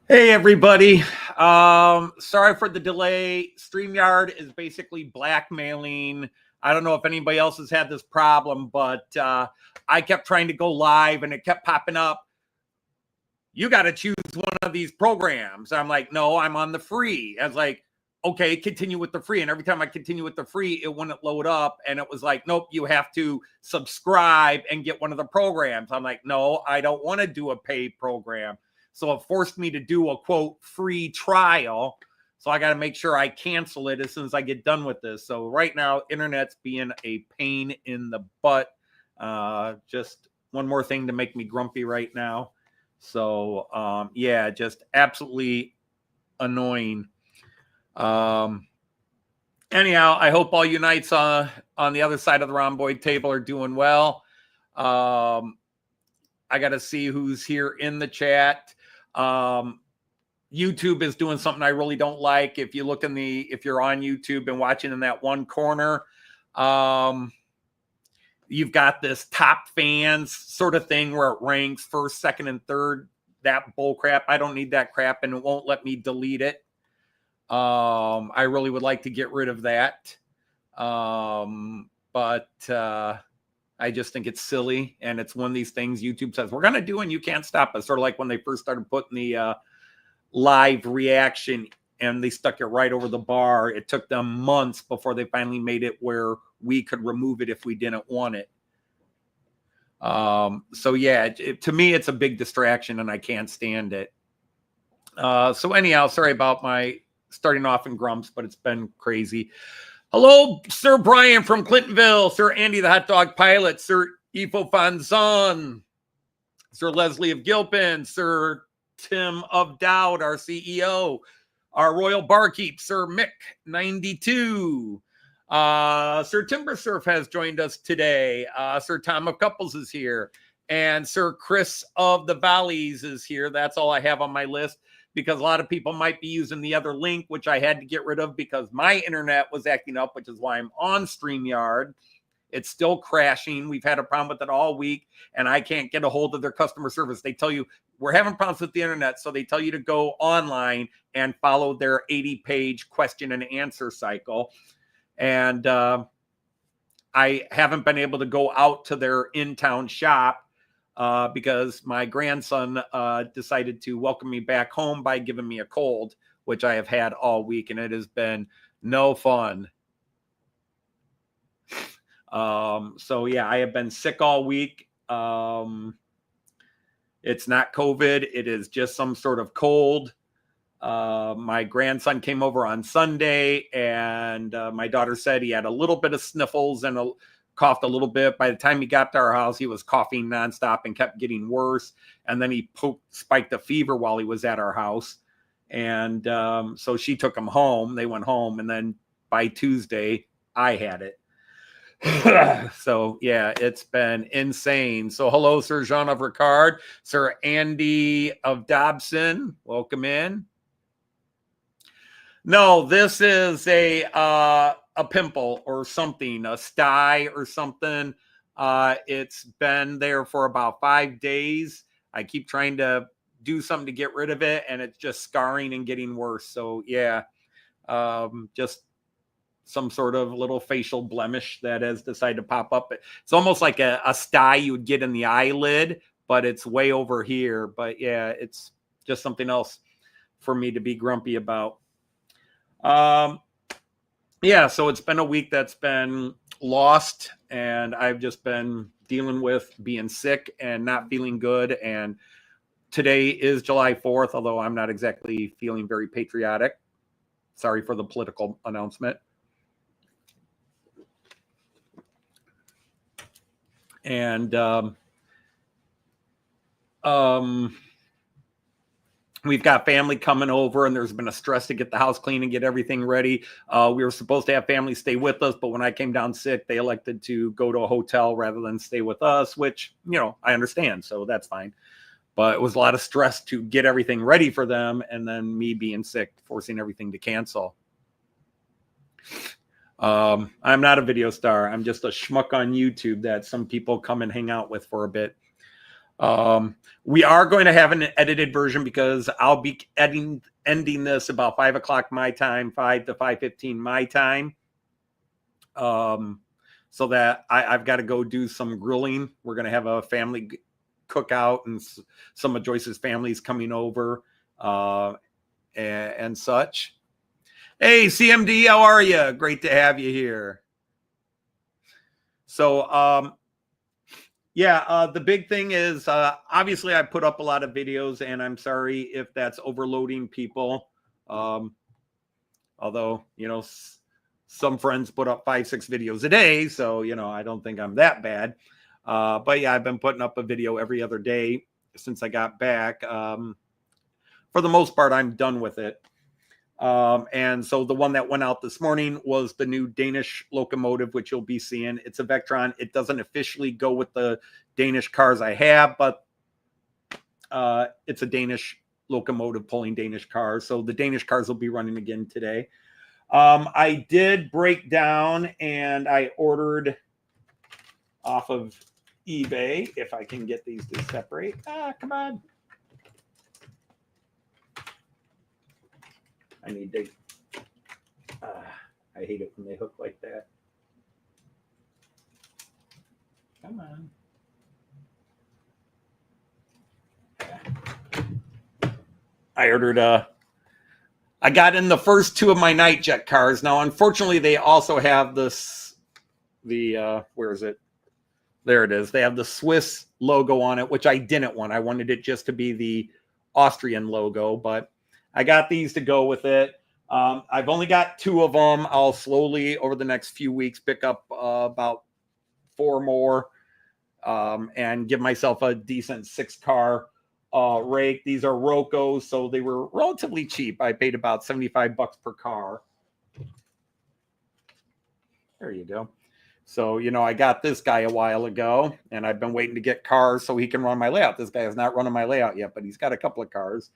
Hey everybody. Sorry for the delay. StreamYard is basically blackmailing. I don't know if anybody else has had this problem, but I kept trying to go live and it kept popping up. You got to choose one of these programs. I'm like, no, I'm on the free. I was like, okay, continue with the free. And every time I continue with the free, it wouldn't load up. And it was like, nope, you have to subscribe and get one of the programs. I'm like, no, I don't want to do a paid program. So it forced me to do a quote free trial. So I got to make sure I cancel it as soon as I get done with this. So right now, internet's being a pain in the butt. Just one more thing to make me grumpy right now. So yeah, just absolutely annoying. Anyhow, I hope all you knights on the other side of the rhomboid table are doing well. I got to see who's here in the chat. YouTube is doing something I really don't like. If you look if you're on YouTube and watching in that one corner, you've got this top fans sort of thing where it ranks first, second, and third. That bull crap. I don't need that crap, and it won't let me delete it. I really would like to get rid of that. But I just think it's silly, and it's one of these things YouTube says we're going to do, and you can't stop us. Sort of like when they first started putting the live reaction, and they stuck it right over the bar. It took them months before they finally made it where we could remove it if we didn't want it. So yeah, to me, it's a big distraction, and I can't stand it. So anyhow, sorry about my starting off in grumps, but it's been crazy. Hello, Sir Brian from Clintonville, Sir Andy the Hot Dog Pilot, Sir Ifo Fanzon, Sir Leslie of Gilpin, Sir Tim of Dowd, our CEO, our Royal Barkeep, Sir Mick 92. Sir Timbersurf has joined us today. Sir Tom of Couples is here. And Sir Chris of the Valleys is here. That's all I have on my list, because a lot of people might be using the other link, which I had to get rid of because my internet was acting up, which is why I'm on StreamYard. It's still crashing. We've had a problem with it all week, and I can't get a hold of their customer service. They tell you, we're having problems with the internet, so they tell you to go online and follow their 80-page question and answer cycle. And I haven't been able to go out to their in-town shop because my grandson decided to welcome me back home by giving me a cold, which I have had all week, and it has been no fun. So yeah, I have been sick all week. It's not COVID. It is just some sort of cold. My grandson came over on Sunday, and my daughter said he had a little bit of sniffles and coughed a little bit. By the time he got to our house, he was coughing nonstop and kept getting worse. And then he spiked a fever while he was at our house. And so she took him home. They went home. And then by Tuesday, I had it. So yeah, it's been insane. So hello, Sir Jean of Ricard, Sir Andy of Dobson. Welcome in. No, this is a pimple or something, a sty or something. It's been there for about 5 days. I keep trying to do something to get rid of it, and it's just scarring and getting worse. So yeah, just some sort of little facial blemish that has decided to pop up. It's almost like a sty you would get in the eyelid, but it's way over here. But yeah, it's just something else for me to be grumpy about. Yeah, so it's been a week that's been lost, and I've just been dealing with being sick and not feeling good. And today is July 4th, although I'm not exactly feeling very patriotic. Sorry for the political announcement. And we've got family coming over, and there's been a stress to get the house clean and get everything ready. We were supposed to have family stay with us, but when I came down sick, they elected to go to a hotel rather than stay with us, which, you know, I understand. So that's fine. But it was a lot of stress to get everything ready for them, and then me being sick, forcing everything to cancel. I'm not a video star. I'm just a schmuck on YouTube that some people come and hang out with for a bit. We are going to have an edited version because I'll be ending this about 5 o'clock my time, 5 to 5:15 my time. So that I've got to go do some grilling. We're going to have a family cookout, and some of Joyce's family's coming over and such. Hey, CMD, how are you? Great to have you here. So, yeah, the big thing is, obviously I put up a lot of videos, and I'm sorry if that's overloading people. Although, you know, some friends put up 5-6 videos a day. So, you know, I don't think I'm that bad. But yeah, I've been putting up a video every other day since I got back. For the most part, I'm done with it. And so the one that went out this morning was the new Danish locomotive, which you'll be seeing. It's a Vectron. It doesn't officially go with the Danish cars I have, but it's a Danish locomotive pulling Danish cars. So the Danish cars will be running again today. I did break down, and I ordered off of eBay, if I can get these to separate. Come on. I need to, I hate it when they hook like that. Come on. I ordered I got in the first 2 of my night jet cars. Now, unfortunately, they also have this, where is it? There it is. They have the Swiss logo on it, which I didn't want. I wanted it just to be the Austrian logo, but I got these to go with it. I've only got 2 of them. I'll slowly, over the next few weeks, pick up about 4 more and give myself a decent 6-car rake. These are Rocos, so they were relatively cheap. I paid about $75 per car. There you go. So, you know, I got this guy a while ago, and I've been waiting to get cars so he can run my layout. This guy is not running my layout yet, but he's got a couple of cars.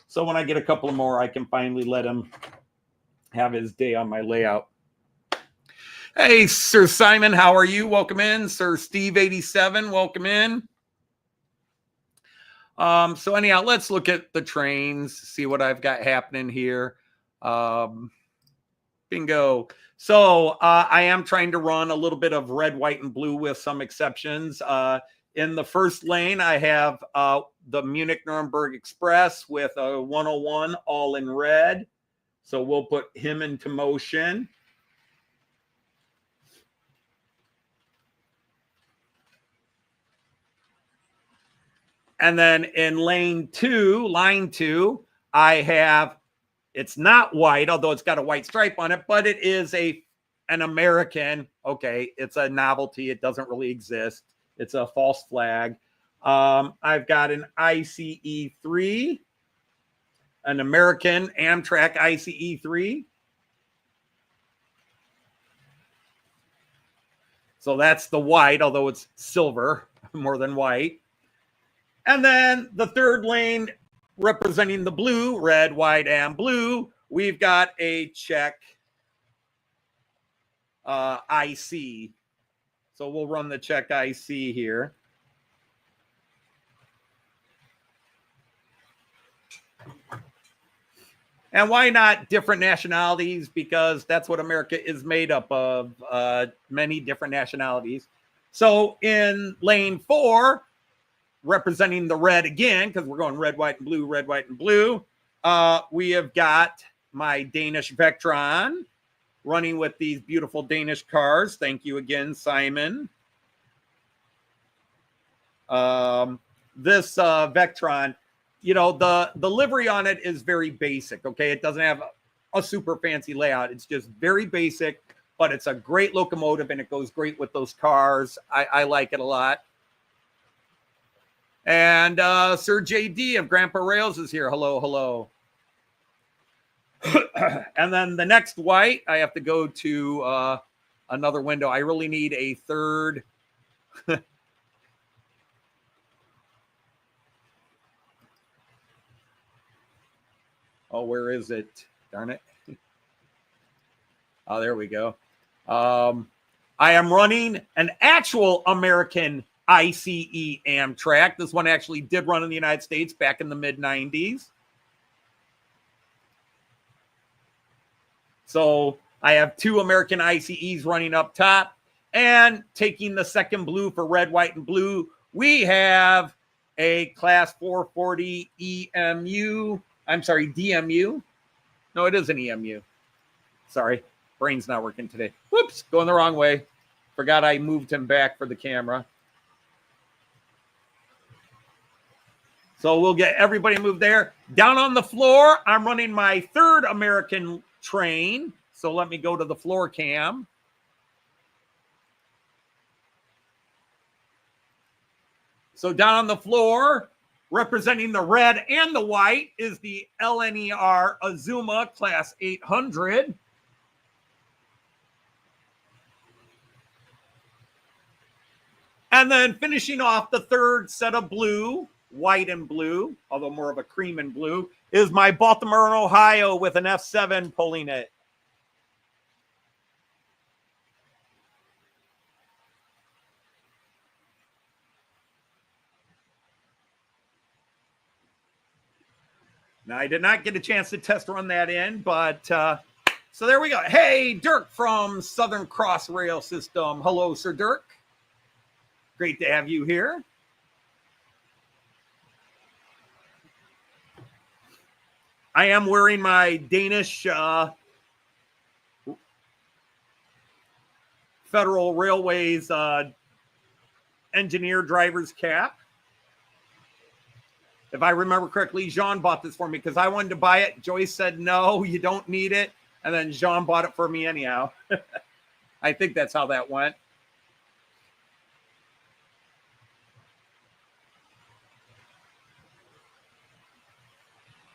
So when I get a couple more, I can finally let him have his day on my layout. Hey, Sir Simon, how are you? Welcome in. Sir Steve 87, welcome in. So anyhow, let's look at the trains, see what I've got happening here. Bingo. So I am trying to run a little bit of red, white, and blue with some exceptions. In the first lane, I have the Munich-Nuremberg Express with a 101 all in red. So we'll put him into motion. And then in line 2, I have, it's not white, although it's got a white stripe on it, but it is an American. Okay, it's a novelty. It doesn't really exist. It's a false flag. I've got an ICE3, an American Amtrak ICE3. So that's the white, although it's silver more than white. And then the third lane representing the blue, red, white, and blue, we've got a Czech IC. So we'll run the Czech IC here. And why not different nationalities? Because that's what America is made up of, many different nationalities. So in lane 4, representing the red again, because we're going red, white, and blue, red, white, and blue, we have got my Danish Vectron running with these beautiful Danish cars. Thank you again, Simon. This Vectron, you know, the livery on it is very basic, okay? It doesn't have a super fancy layout. It's just very basic, but it's a great locomotive, and it goes great with those cars. I like it a lot. And Sir JD of Grandpa Rails is here. Hello, hello. And then the next white, I have to go to another window. I really need a third. Oh, where is it? Darn it. Oh, there we go. I am running an actual American ICE Amtrak. This one actually did run in the United States back in the mid-90s. So I have 2 American ICEs running up top. And taking the second blue for red, white, and blue, we have a Class 440 EMU. I'm sorry, DMU. No, it is an EMU. Sorry, brain's not working today. Whoops, going the wrong way. Forgot I moved him back for the camera. So we'll get everybody moved there. Down on the floor, I'm running my 3rd American train. So let me go to the floor cam. So down on the floor, representing the red and the white, is the LNER Azuma Class 800. And then finishing off the 3rd set of blue, white and blue, although more of a cream and blue, is my Baltimore, Ohio with an F7 pulling it. Now, I did not get a chance to test run that in, but so there we go. Hey, Dirk from Southern Cross Rail System. Hello, Sir Dirk. Great to have you here. I am wearing my Danish Federal Railways engineer driver's cap. If I remember correctly, Jean bought this for me because I wanted to buy it. Joyce said, no, you don't need it. And then Jean bought it for me anyhow. I think that's how that went.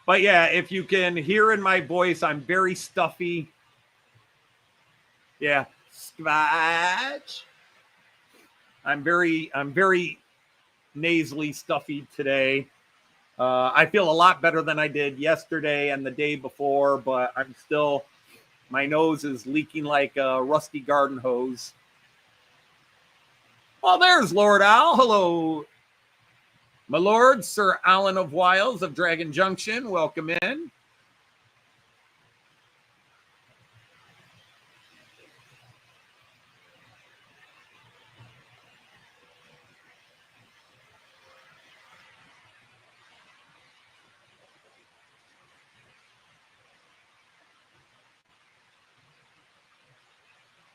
But yeah, if you can hear in my voice, I'm very stuffy. Yeah, scratch. I'm very nasally stuffy today. I feel a lot better than I did yesterday and the day before, but I'm still, my nose is leaking like a rusty garden hose. Well, there's Lord Al. Hello, my lord, Sir Alan of Wiles of Dragon Junction. Welcome in.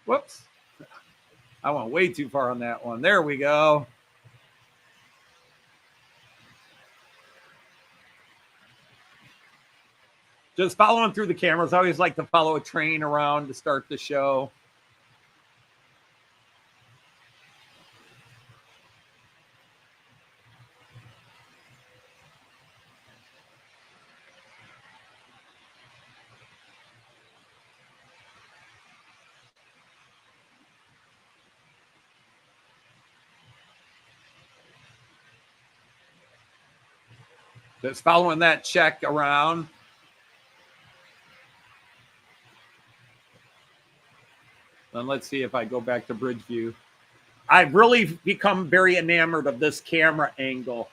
Whoops. I went way too far on that one. There we go. Just following through the cameras. I always like to follow a train around to start the show. Just following that check around. And let's see if I go back to bridge view. I've really become very enamored of this camera angle.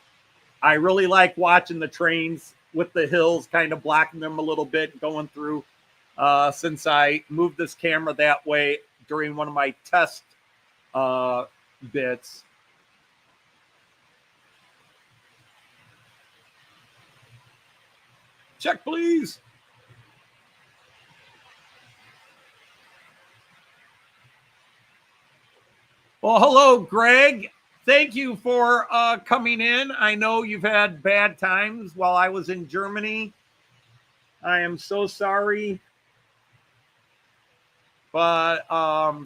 I really like watching the trains with the hills kind of blocking them a little bit going through. Since I moved this camera that way during one of my test bits. Check, please. Well, hello, Greg. Thank you for coming in. I know you've had bad times while I was in Germany. I am so sorry. But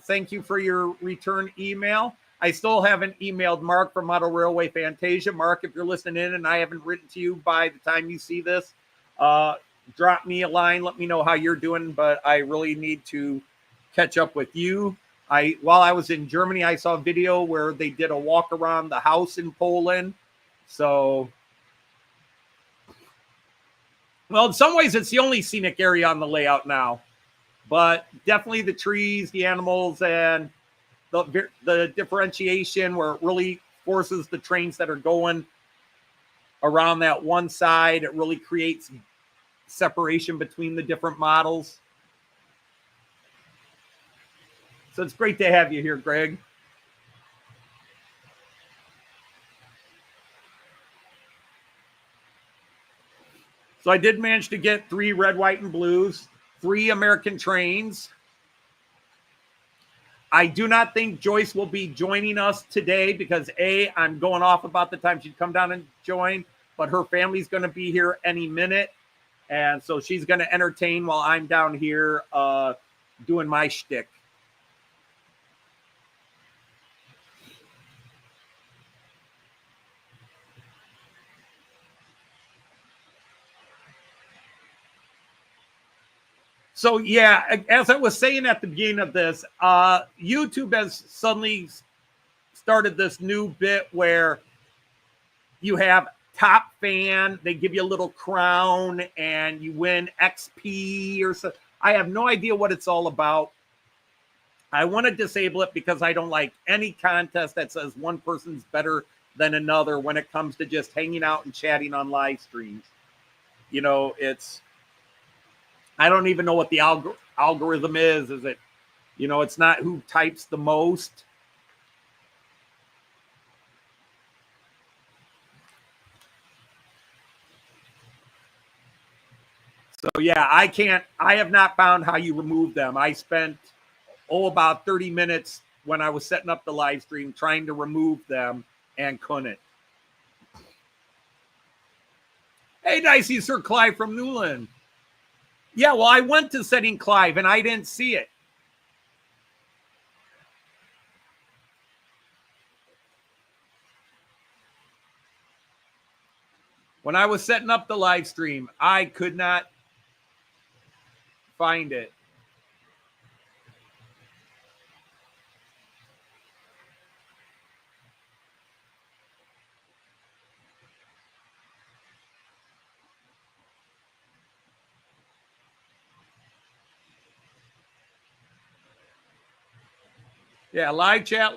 thank you for your return email. I still haven't emailed Mark from Model Railway Fantasia. Mark, if you're listening in and I haven't written to you by the time you see this, drop me a line. Let me know how you're doing. But I really need to catch up with you. While I was in Germany, I saw a video where they did a walk around the house in Poland. So, well, in some ways, it's the only scenic area on the layout now. But definitely the trees, the animals, and the differentiation where it really forces the trains that are going around that one side. It really creates separation between the different models. So it's great to have you here, Greg. So I did manage to get 3 red, white, and blues, 3 American trains. I do not think Joyce will be joining us today because I'm going off about the time she'd come down and join, but her family's going to be here any minute. And so she's going to entertain while I'm down here doing my shtick. So, yeah, as I was saying at the beginning of this, YouTube has suddenly started this new bit where you have top fan, they give you a little crown, and you win XP or so. I have no idea what it's all about. I want to disable it because I don't like any contest that says one person's better than another when it comes to just hanging out and chatting on live streams. You know, I don't even know what the algorithm is. Is it, you know, it's not who types the most. So yeah, I have not found how you remove them. I spent, about 30 minutes when I was setting up the live stream trying to remove them and couldn't. Hey, Dicey Sir Clive from Newland. Yeah, well, I went to setting Clive and I didn't see it. When I was setting up the live stream, I could not find it. Yeah, live chat,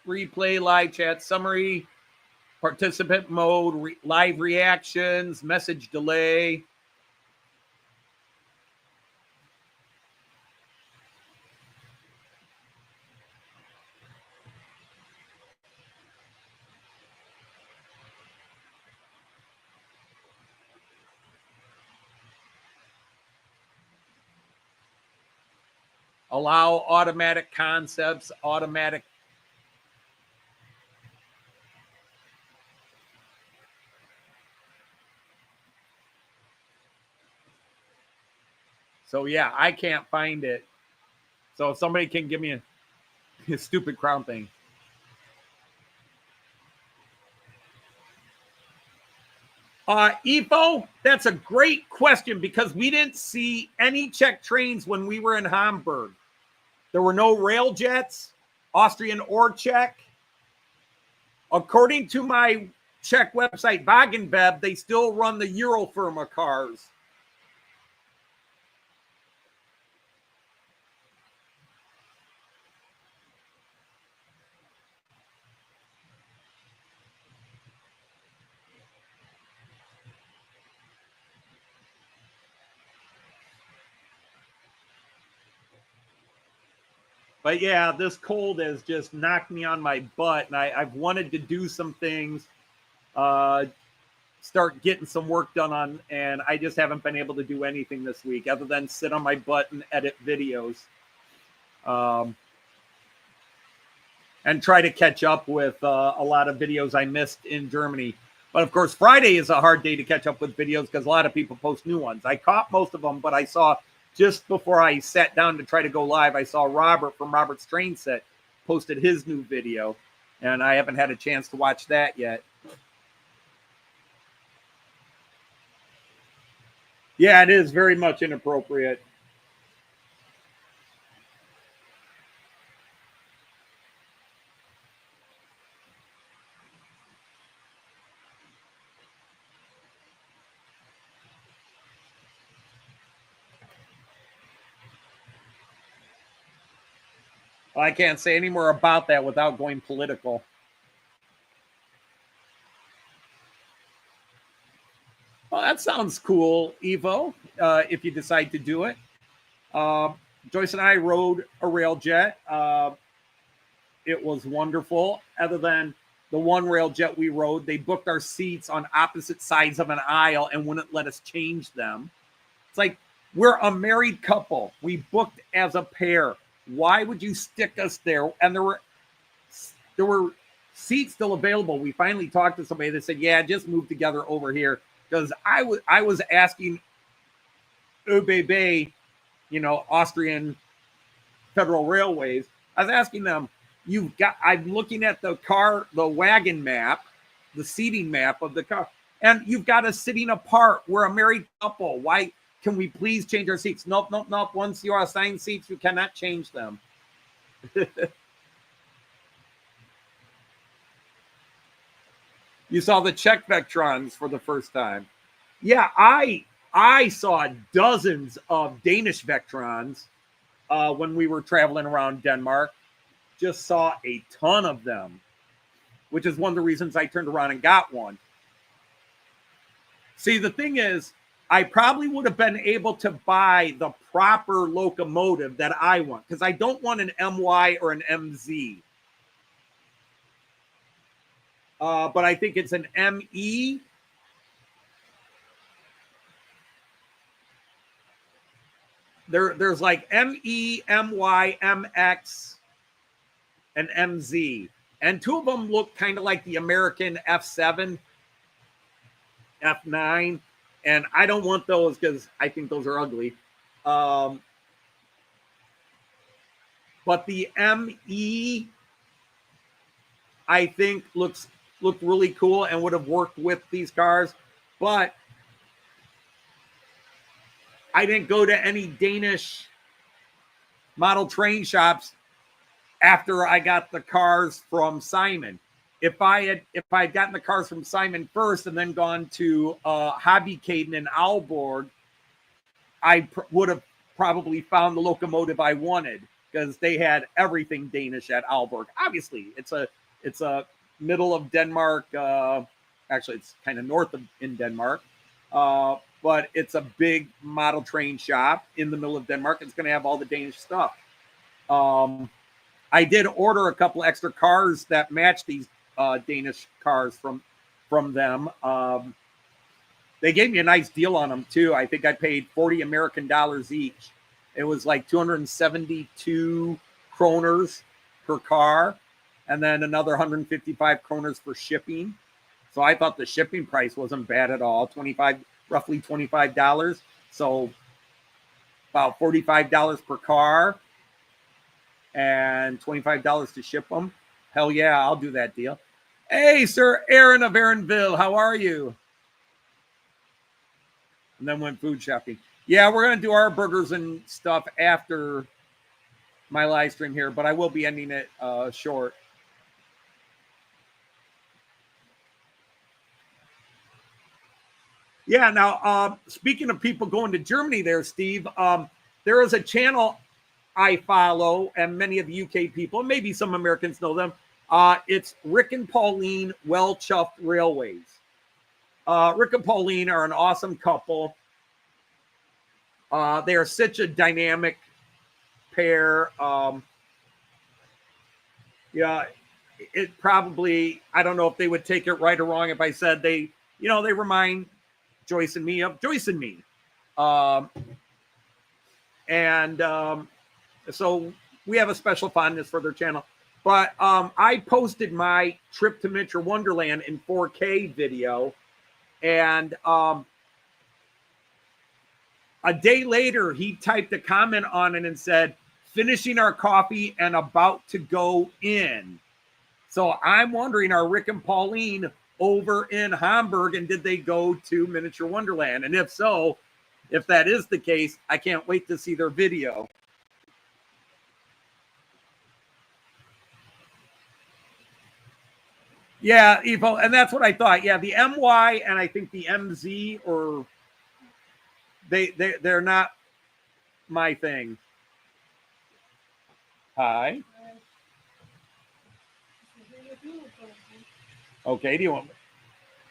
replay, live chat, summary, participant mode, live reactions, message delay. Allow automatic concepts, automatic. So yeah, I can't find it. So if somebody can give me a stupid crown thing. Ifo, that's a great question because we didn't see any Czech trains when we were in Hamburg. There were no rail jets, Austrian or Czech. According to my Czech website, Wagenweb, they still run the Eurofirma cars. But yeah, this cold has just knocked me on my butt, and I've wanted to do some things, start getting some work done on, and I just haven't been able to do anything this week other than sit on my butt and edit videos, and try to catch up with a lot of videos I missed in Germany. But of course, Friday is a hard day to catch up with videos because a lot of people post new ones. I caught most of them, but I saw just before I sat down to try to go live, I saw Robert from Robert's Train Set posted his new video, and I haven't had a chance to watch that yet. Yeah, it is very much inappropriate. I can't say any more about that without going political. that sounds cool, Evo, if you decide to do it. Joyce and I rode a railjet. It was wonderful. Other than the one railjet we rode, they booked our seats on opposite sides of an aisle and wouldn't let us change them. It's like, we're a married couple. We booked as a pair. Why would you stick us there? And there were seats still available. We finally talked to somebody that said, yeah, just move together over here. Because I was asking ÖBB, Austrian Federal Railways, I was asking them, I'm looking at the wagon map, the seating map of the car, and you've got us sitting apart. We're a married couple. Why can we please change our seats? Nope. Once you are assigned seats, you cannot change them. You saw the Czech Vectrons for the first time. Yeah, I saw dozens of Danish Vectrons when we were traveling around Denmark. Just saw a ton of them, which is one of the reasons I turned around and got one. See, the thing is, I probably would have been able to buy the proper locomotive that I want, because I don't want an MY or an MZ. But I think it's an ME. There's like ME, MY, MX, and MZ. And two of them look kind of like the American F7, F9. And I don't want those because I think those are ugly. But the ME, I think, looked really cool and would have worked with these cars. But I didn't go to any Danish model train shops after I got the cars from Simon. If I had gotten the cars from Simon first and then gone to Hobbycaden in Aalborg, I would have probably found the locomotive I wanted, because they had everything Danish at Aalborg. Obviously, it's a middle of Denmark. Actually, it's kind of north in Denmark. But it's a big model train shop in the middle of Denmark. It's going to have all the Danish stuff. I did order a couple extra cars that match these Danish cars from them. They gave me a nice deal on them too. I think I paid 40 American dollars each. It was like 272 kroners per car, and then another 155 kroners for shipping. So I thought the shipping price wasn't bad at all. Roughly $25. So about $45 per car and $25 to ship them. Hell yeah, I'll do that deal. Hey, Sir Aaron of Aaronville, how are you? And then went food shopping. Yeah, we're going to do our burgers and stuff after my live stream here, but I will be ending it short. Yeah, now, speaking of people going to Germany there, Steve, there is a channel I follow, and many of the UK people, maybe some Americans know them. It's Rick and Pauline Well-Chuffed Railways. Rick and Pauline are an awesome couple. They are such a dynamic pair. Yeah, it probably, I don't know if they would take it right or wrong if I said they remind Joyce and me of Joyce and me. So we have a special fondness for their channel. But I posted my trip to Miniature Wonderland in 4K video. And a day later, he typed a comment on it and said, finishing our coffee and about to go in. So I'm wondering, are Rick and Pauline over in Hamburg, and did they go to Miniature Wonderland? And if so, if that is the case, I can't wait to see their video. Yeah, Evo, and that's what I thought. Yeah, the MY and I think the MZ, or they're not my thing. Hi. Okay, do you want?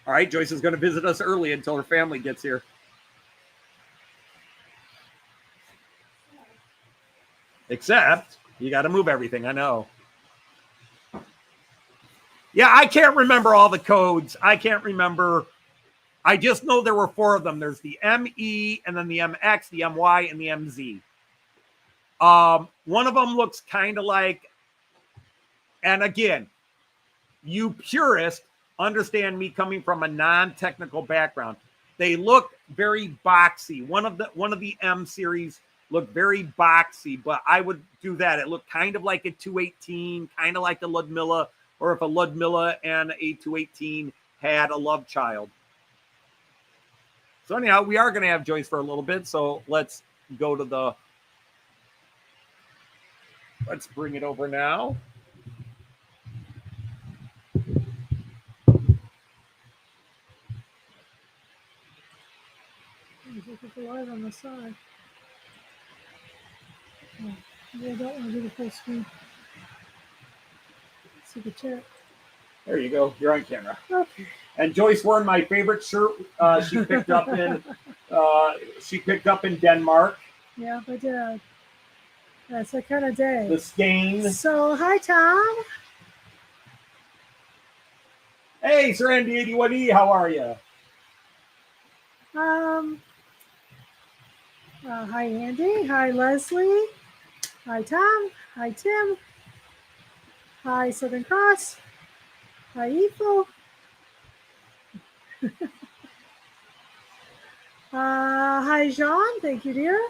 All right, Joyce is going to visit us early until her family gets here. Except you got to move everything. I know. Yeah, I can't remember all the codes. I can't remember. I just know there were 4 of them. There's the ME and then the MX, the MY, and the MZ. One of them looks kind of like, and again, you purists understand me coming from a non-technical background. They look very boxy. One of the M series looked very boxy, but I would do that. It looked kind of like a 218, kind of like a Ludmilla, or if a Ludmilla and a 218 had a love child. So anyhow, we are going to have Joyce for a little bit, so let's go to the... Let's bring it over now. Look at the light on the side. Oh, I don't want to do the full screen. Let's see the chat. There you go. You're on camera. Okay. And Joyce wearing my favorite shirt. She picked up in Denmark. Yeah, I did. That's that kind of day. The skein. So, hi, Tom. Hey, Sir Andy 81E, how are you? Hi, Andy. Hi, Leslie. Hi, Tom. Hi, Tim. Hi, Southern Cross. Hi, Etho. Hi, Jean. Thank you, dear.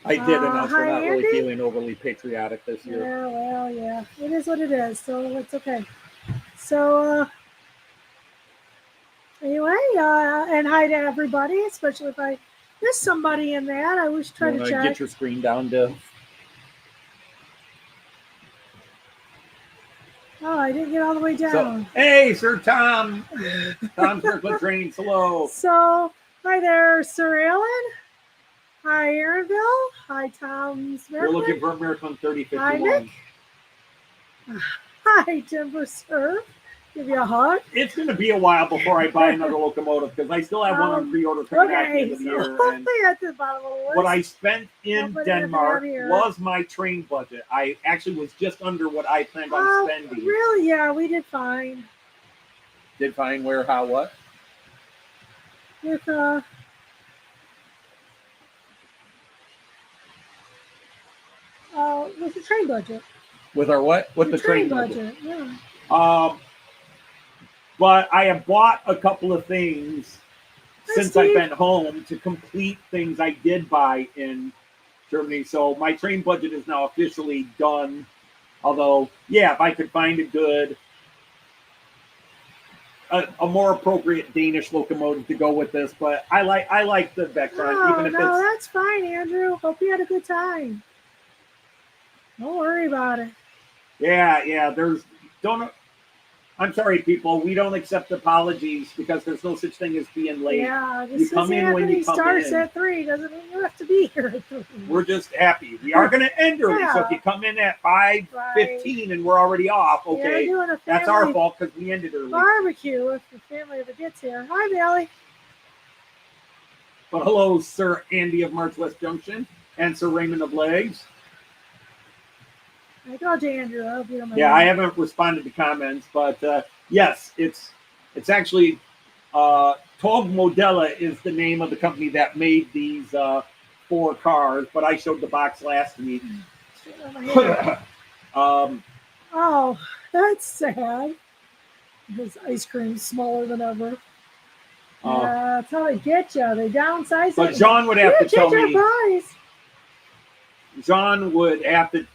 I did announce we're not really Andy. feeling overly patriotic this year. Yeah, well, yeah. It is what it is, so it's okay. So, anyway, and hi to everybody, especially if I missed somebody in that. I always try to check. Get your screen down to... Oh, I didn't get all the way down. So, hey, Sir Tom. Tom Strickland Trains, hello. So, hi there, Sir Alan. Hi, Aaronville. Hi, Tom Smith. We're looking for a Märklin 3051. Hi, Nick. Hi, Timber Surf. Give you a hug. It's going to be a while before I buy another locomotive because I still have one on pre-order coming at the end of the year. And at the bottom of the list. what I spent in Denmark was my train budget. I actually was just under what I planned on spending. Really? Yeah, we did fine. Did fine where, how, what? With the train budget. With our what? With the train budget. Yeah. But I have bought a couple of things since I've been home to complete things I did buy in Germany. So my train budget is now officially done. Although, yeah, if I could find a more appropriate Danish locomotive to go with this, but I like the Vectron. No, that's fine, Andrew. Hope you had a good time. Don't worry about it. Yeah. I'm sorry, people. We don't accept apologies because there's no such thing as being late. Yeah, you come in when you come starts in. at 3 doesn't mean you have to be here at 3. We're just happy. We are going to end early, so if you come in at 5:15 and we're already off, okay, that's our fault because we ended early. Barbecue if the family ever gets here. Hi, Bailey. But hello, Sir Andy of March West Junction and Sir Raymond of Legs. I told you, Andrew. I hope you don't mind. Yeah, I haven't responded to comments, but yes, it's actually Tog Modelle is the name of the company that made these 4 cars, but I showed the box last week. Oh, that's sad. His ice cream's smaller than ever. That's how they get you. They downsize it. But John would have to tell me. Price. John would have to.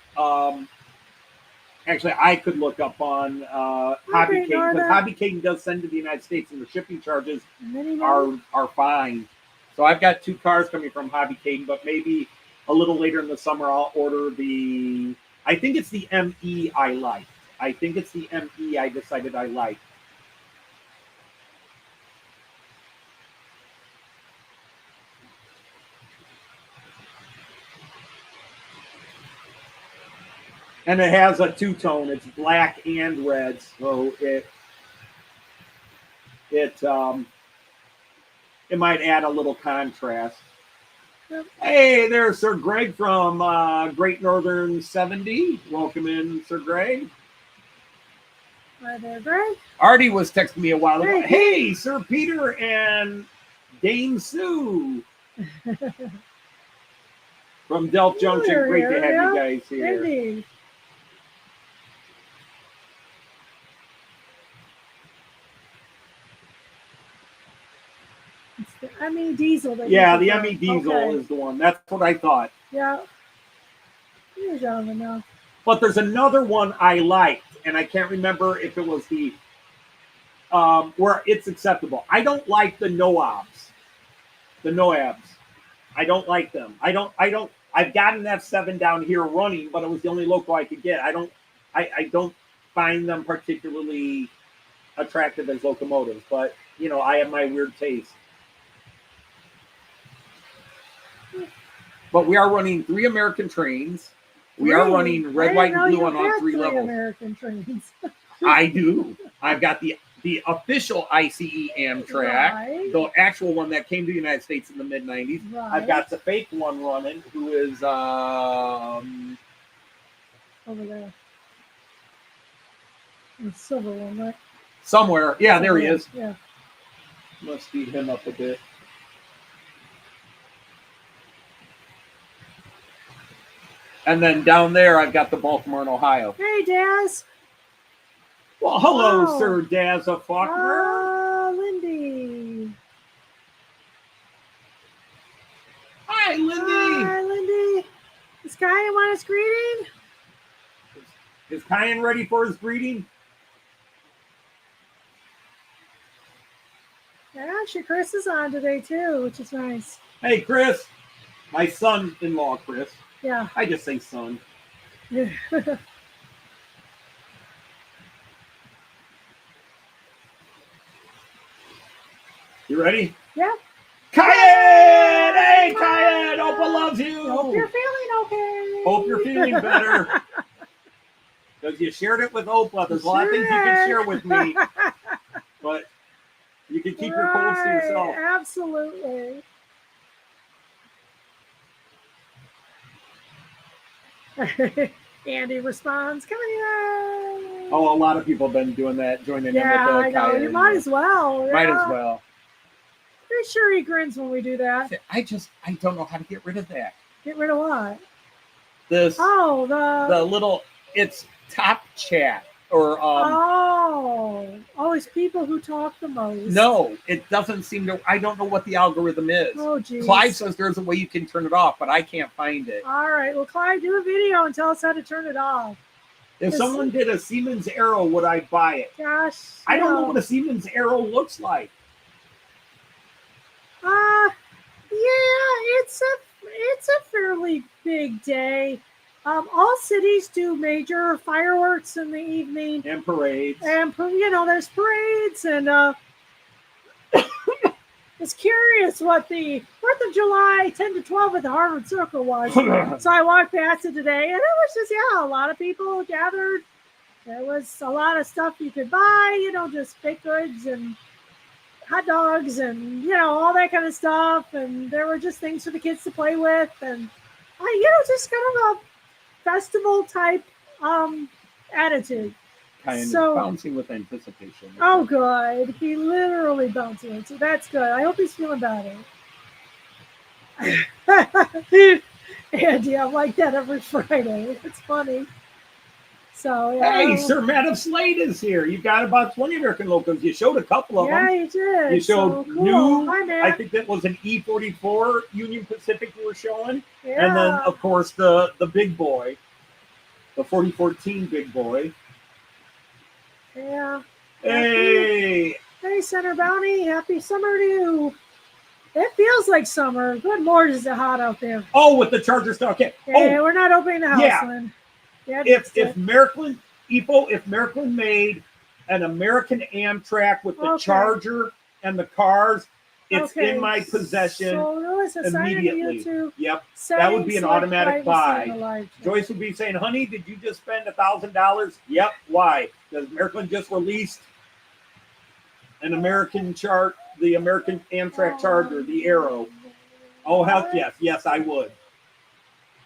Actually, I could look up on Hobby King because Hobby King does send to the United States, and the shipping charges are fine. So I've got 2 cars coming from Hobby King, but maybe a little later in the summer I'll order the. I think it's the ME I like. I think it's the ME I decided I like. And it has a 2-tone. It's black and red, so it it might add a little contrast. Yep. Hey, there's Sir Greg from Great Northern 70. Welcome in, Sir Greg. Hi there, Greg. Artie was texting me a while ago. Hey, Hey, Sir Peter and Dame Sue from Delft Junction. You're Great to here, have yeah. you guys here. Indeed. It's the ME diesel. That Yeah, you the prefer. ME diesel Okay. is the one. That's what I thought. Yeah. You gentlemen know. But there's another one I liked, and I can't remember if it was the where it's acceptable. I don't like the Noabs. The Noabs. I don't like them. I've got an F7 down here running, but it was the only local I could get. I don't find them particularly attractive as locomotives, but you know, I have my weird taste. But we are running 3 American trains. We are running red, white, and blue on all 3 levels. American trains. I do. I've got the official ICE Amtrak, Right. the actual one that came to the United States in the mid-90s. Right. I've got the fake one running, who is Over there. The silver one, right? somewhere. Yeah, there he is. Yeah. Let's speed him up a bit. And then down there, I've got the Baltimore and Ohio. Hey, Daz. Well, hello, Oh. Sir Dazza Faulkner. Lindy. Hi, Lindy. Hi, Lindy. Is Kyan want his greeting? Is Kyan ready for his greeting? Yeah, actually, Chris is on today, too, which is nice. Hey, Chris. My son-in-law, Chris. Yeah. I just say son. Yeah. You ready? Yeah. Kyan! Hey, Kyan! Opa loves you! Hope you're feeling okay. Hope you're feeling better. Because you shared it with Opa. There's a lot of things you can share with me, but you can keep your colds to yourself. Absolutely. Andy responds, come here. Oh, a lot of people have been doing that, joining in Yeah, with I the know. Kyan. You might as well. Might yeah. as well. Pretty sure he grins when we do that. I don't know how to get rid of that. Get rid of what? This, Oh, the little, it's top chat or it's people who talk the most. no, it doesn't seem to. I don't know what the algorithm is. Oh, geez. Clive says there's a way you can turn it off, but I can't find it. All right. Well, Clyde, do a video and tell us how to turn it off. If someone did a Siemens Arrow, would I buy it? Gosh. I don't know what a Siemens Arrow looks like. Yeah, it's a fairly big day. All cities do major fireworks in the evening, And parades. and there's parades, and it's curious what the 4th of July 10 to 12 at the Harvard Circle was. So I walked past it today, and it was just a lot of people gathered. There was a lot of stuff you could buy, just baked goods and hot dogs and all that kind of stuff, and there were just things for the kids to play with, and just kind of a festival type attitude. Kind of So- bouncing with anticipation. Oh, good. He literally bounced it, so that's good. I hope he's feeling better. Andy, I'm like that every Friday. It's funny. So yeah. Hey, Sir Matt of Slade is here. You got about 20 American locals. You showed a couple of Yeah, them. you did. You showed so cool. new. Hi, Matt. I think that was an E44 Union Pacific you were showing. Yeah. And then, of course, the big boy, the 4014 big boy. Yeah. Hey, Hey, Senator Bounty. Happy summer to you. It feels like summer. Good Lord, is it hot out there? oh, with the Charger stuff. Okay. Yeah, we're not opening the house, yeah. Lynn. Yeah, If Märklin, if Märklin made an American Amtrak with the Okay. Charger and the cars, it's Okay, in my possession So Louis has signed into immediately. YouTube. Yep. That would be an Select automatic privacy buy. in the live chat. Joyce would be saying, honey, did you just spend $1,000? Yep. Why? Because Märklin just released an American chart, the American Amtrak chart, or the Arrow? Oh, heck yes. Yes, I would.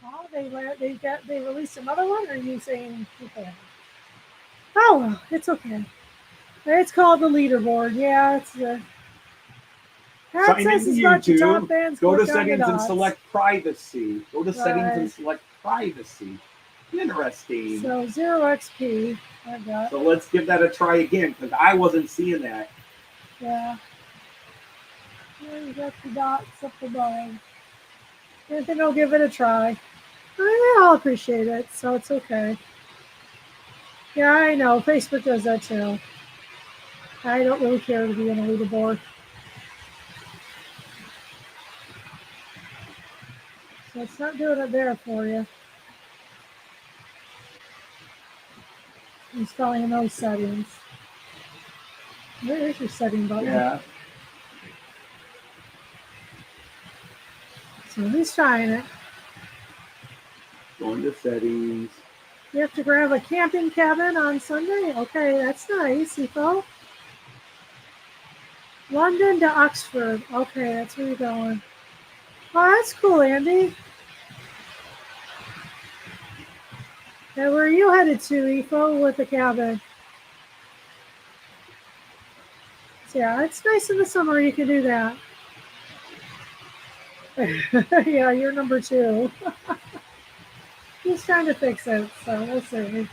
Oh, they released another one, or are you saying okay? Oh well, it's okay. It's called the leaderboard. Yeah, it's the access is about your top bands. Go to settings and select privacy. Go to settings and select privacy. Interesting. So 0 XP. I got. So let's give that a try again, because I wasn't seeing that. Yeah. Yeah, you got the dots up above. I think I'll give it a try. I'll appreciate it, so it's okay. Yeah, I know. Facebook does that too. I don't really care to be on a leaderboard. So it's not doing it there for you. Installing those settings. There's your setting button. Yeah. So he's trying it. Going to settings. You have to grab a camping cabin on Sunday? Okay, that's nice, Ethel. London to Oxford. Okay, that's where you're going. Oh, that's cool, Andy. Yeah, where are you headed to, Ethel, with the cabin? So, yeah, it's nice in the summer you can do that. Yeah, you're number 2. He's trying to fix it, so we'll see.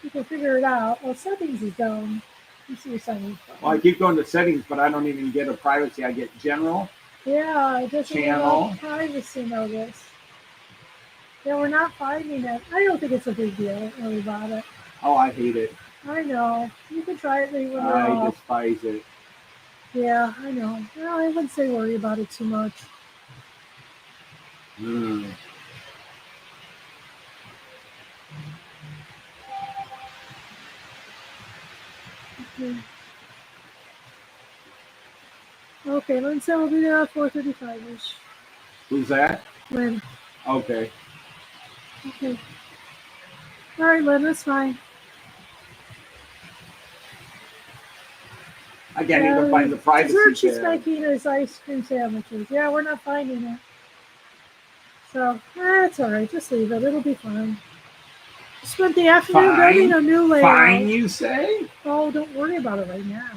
You can figure it out. Well, settings is done. You see your settings. Well, I keep going to settings, but I don't even get a privacy. I get general. Yeah, it doesn't channel. Privacy notice. Yeah, we're not finding it. I don't think it's a big deal. Don't worry about it. Oh, I hate it. I know. You can try it when you're I off. despise it. Yeah, I know. Well, I wouldn't say worry about it too much. Okay, Lynn said we'll be there at 4:35ish. Who's that? Lynn. Okay. Okay. All right, Lynn, that's fine. I can't even find the privacy dessert she's tab. making is ice cream sandwiches. Yeah, we're not finding it. So, that's all right. Just leave it. It'll be fine. Spent the afternoon building a new layout. Fine, you say? Oh, don't worry about it right now.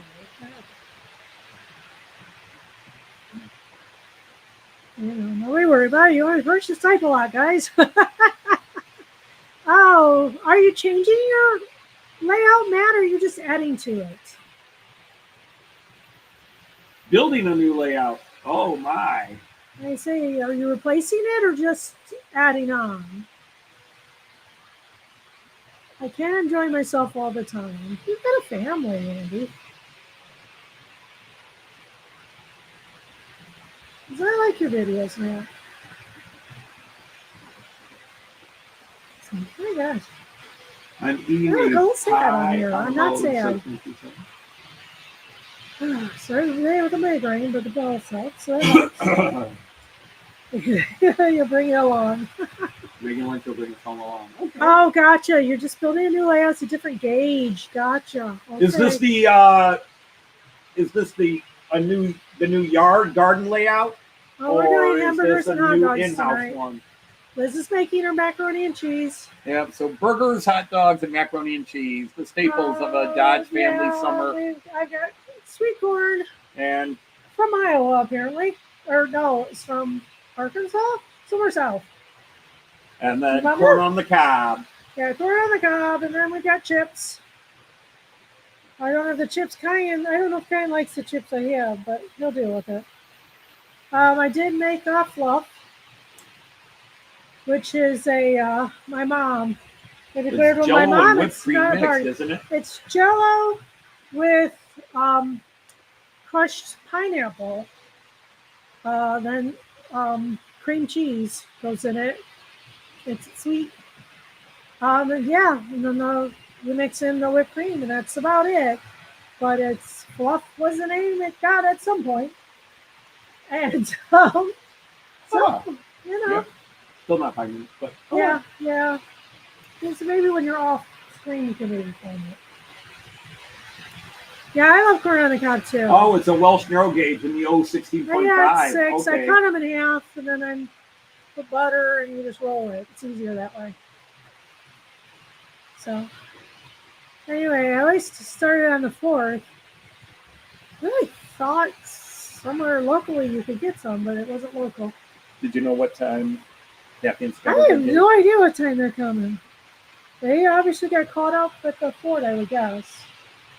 You know, nobody worry about it. You always versus type a lot, guys. Oh, are you changing your layout, Matt, or are you just adding to it? Building a new layout. Oh, my. I say, are you replacing it or just adding on? I can't enjoy myself all the time. You've got a family, Andy. Because I like your videos, man. Oh my gosh. I'm eating don't say that on here. I'm not saying. Sorry, today with a migraine, but the ball sucks. So you bring it along. Bring it along. Okay. Oh, gotcha. You're just building a new layout. It's a different gauge. Gotcha. Okay. Is this the new garden layout? Oh, we're doing hamburgers and hot dogs in-house tonight. one? Liz is making her macaroni and cheese. Yeah, so burgers, hot dogs, and macaroni and cheese, the staples of a Dodge family summer. I got sweet corn. And from Iowa, apparently. Or no, it's from Arkansas? Somewhere south. And then corn on the cob. Yeah, corn on the cob, and then we got chips. I don't have the chips. Cayenne, I don't know if Cayenne likes the chips I have, but he'll deal with it. I did make a fluff, which is my mom. I declared with my mom. It's not a party. Isn't it? It's Jell-O with crushed pineapple. Then cream cheese goes in it. It's sweet. And yeah, and then you mix in the whipped cream, and that's about it. But it's fluff was the name it got at some point. And so you know. Yeah. Still not finding it, but yeah. So maybe when you're off screen, you can maybe find it. Yeah, I love corn on the cob too. Oh, it's a Welsh narrow gauge in the 16.5. Yeah, 6. Okay. I cut them in half, and then I put butter, and you just roll it. It's easier that way. So, anyway, I always started on the 4th. Really thought somewhere locally you could get some, but it wasn't local. Did you know what time Kathy and I Scott have no idea what time they're coming. They obviously got caught up at the fort, I would guess.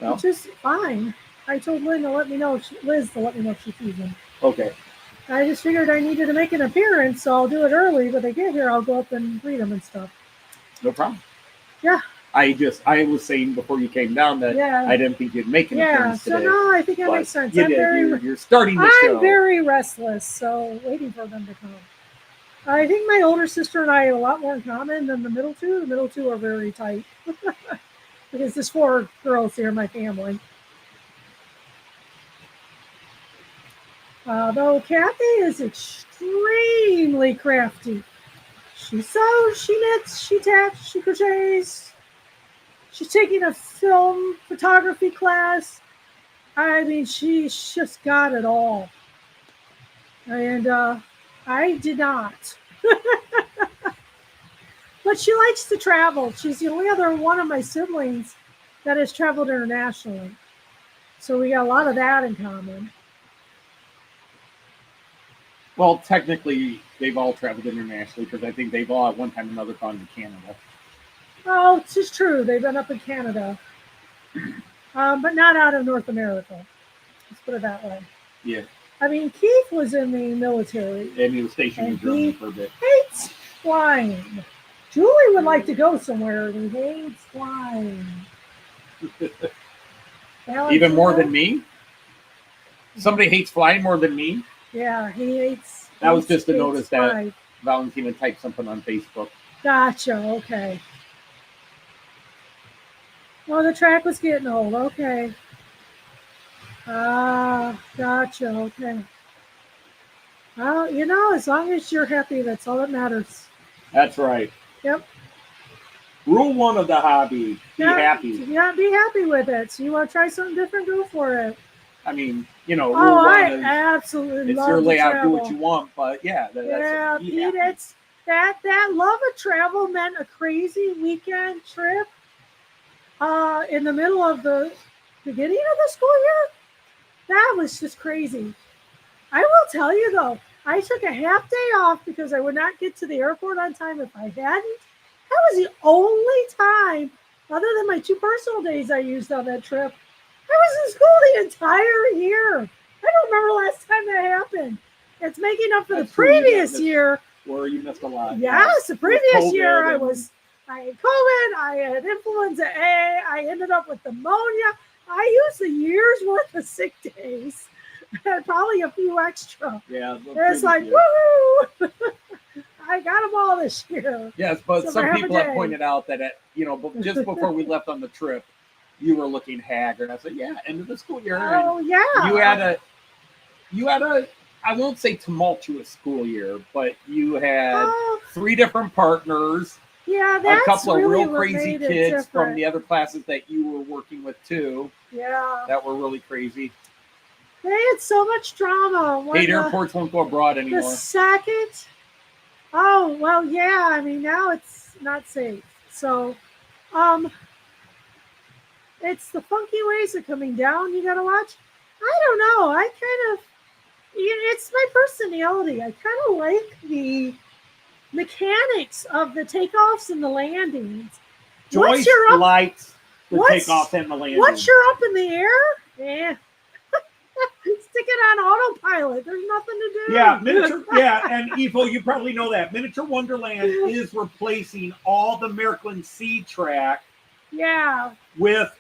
Well, which is fine. I told Liz to let me know if she sees them. okay. I just figured I needed to make an appearance, so I'll do it early. But they get here, I'll go up and greet them and stuff. No problem. Yeah. I was saying before you came down that I didn't think you'd make an appearance today. Yeah, so no, I think that makes sense. You're starting the show. I'm very restless, so waiting for them to come. I think my older sister and I have a lot more in common than the middle two. The middle two are very tight. Because there's 4 girls here in my family. Though Kathy is extremely crafty. She sews, she knits, she taps, she crochets. She's taking a film photography class. I mean, she's just got it all. And I did not. But she likes to travel. She's the only other one of my siblings that has traveled internationally. So we got a lot of that in common. Well, technically, they've all traveled internationally because I think they've all at one time or another gone to Canada. Oh, it's just true. They've been up in Canada. But not out of North America. Let's put it that way. Yeah. I mean, Keith was in the military. And he was stationed in Germany for a bit. Hates flying. Julie would like to go somewhere, and he hates flying. Even more than me? Somebody hates flying more than me? Yeah, he hates. That was just to notice flying. That Valentina typed something on Facebook. Gotcha, okay. Oh, the track was getting old, okay. Gotcha, okay. Well, you know, as long as you're happy, that's all that matters. That's right. Yep. Rule 1 of the hobby, be happy. Yeah, be happy with it. So you want to try something different, go for it. I mean, you know, I absolutely it's love your layout, travel. do what you want, but yeah, it's that love of travel meant a crazy weekend trip in the middle of the beginning of the school year. That was just crazy. I will tell you though, I took a half day off because I would not get to the airport on time if I hadn't. That was the only time, other than my 2 personal days I used on that trip. I was in school the entire year. I don't remember last time that happened. It's making up for the previous year. Where you missed a lot. Yes, the previous year I had COVID, I had influenza A, I ended up with pneumonia. I used a year's worth of sick days. Probably a few extra. Yeah. It's like, woo! I got them all this year. Yes, but some people have pointed out that, just before we left on the trip, you were looking haggard. I said, yeah, end of the school year. Oh, yeah. You had a, I won't say tumultuous school year, but you had 3 different partners. Yeah, that's a couple of really real crazy kids from the other classes that you were working with too. Yeah. That were really crazy. They had so much drama. Hate airports won't go abroad anymore. The second. Oh, well, yeah. I mean, now it's not safe. So, it's the funky ways of coming down you got to watch. I don't know. It's my personality. I kind of like the mechanics of the takeoffs and the landings. Joyce likes the takeoffs and the landings. Once you're up in the air, stick it on autopilot. There's nothing to do. Yeah, and Evo, you probably know that. Miniature Wonderland is replacing all the Märklin C track with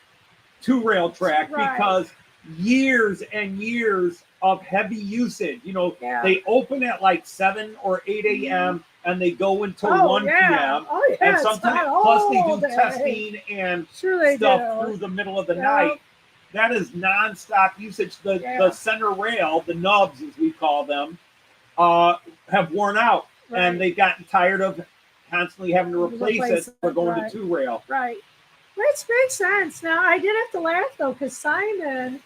2-rail track because years and years of heavy usage. They open at like 7 or 8 a.m. and they go until 1 p.m. And sometimes, plus they do testing and stuff through the middle of the night. That is nonstop usage. The center rail, the nubs as we call them, have worn out, and they've gotten tired of constantly having to replace it for going to 2-rail. Right. Which makes sense. Now, I did have to laugh, though, because Simon,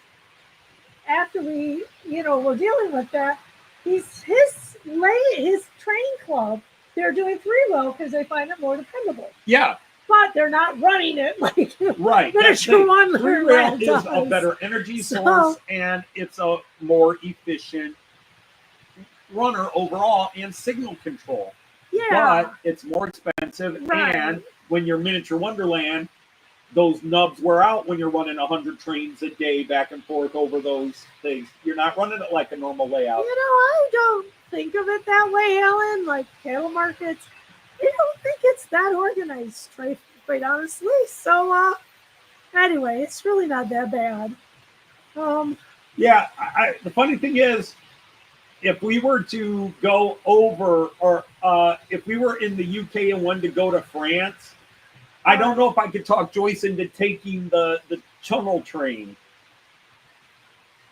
after we, were dealing with that, his train club, they're doing 3-wheel because they find it more dependable. Yeah. But they're not running it like right. miniature one. 3-wheel is a better energy source, and it's a more efficient runner overall and signal control. Yeah. But it's more expensive, Right. and when you're miniature Wonderland, those nubs wear out when you're running 100 trains a day back and forth over those things. You're not running it like a normal layout. I don't think of it that way, Ellen. Like cattle markets, I don't think it's that organized, quite honestly. So, anyway, it's really not that bad. Yeah, the funny thing is, if we were to go over, or if we were in the UK and wanted to go to France, I don't know if I could talk Joyce into taking the tunnel train.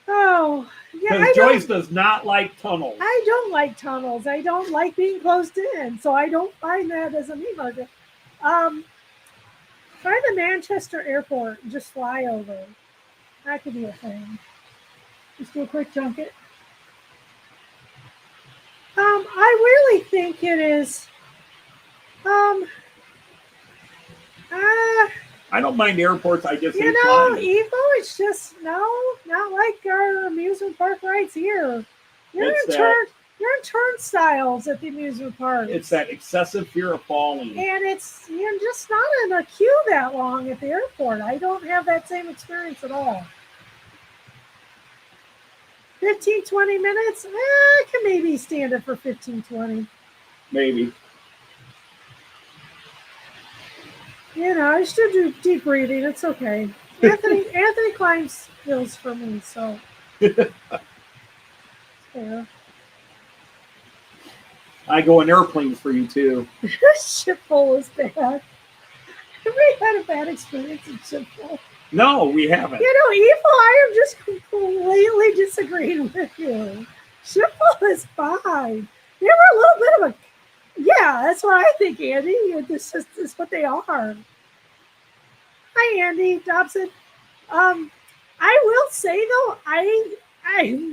Oh, yeah. Because Joyce does not like tunnels. I don't like tunnels. I don't like being closed in, so I don't find that as a meat market. Try the Manchester airport and just fly over. That could be a thing. Just do a quick junket. I really think it is. I don't mind airports. I just hate Evo, flying. it's just not like our amusement park rides here. You're in turnstiles at the amusement park. It's that excessive fear of falling. And you're just not in a queue that long at the airport. I don't have that same experience at all. 15, 20 minutes? I can maybe stand it for 15, 20. Maybe. I should do deep breathing. It's okay. Anthony climbs hills for me, so. Yeah. I go in airplanes for you, too. Shipful is bad. Have we had a bad experience in Shipful? No, we haven't. Evil, I am just completely disagreeing with you. Shipful is fine. They were a little bit of a... Yeah, that's what I think, Andy. This is what they are. Hi, Andy Dobson. I will say, though, I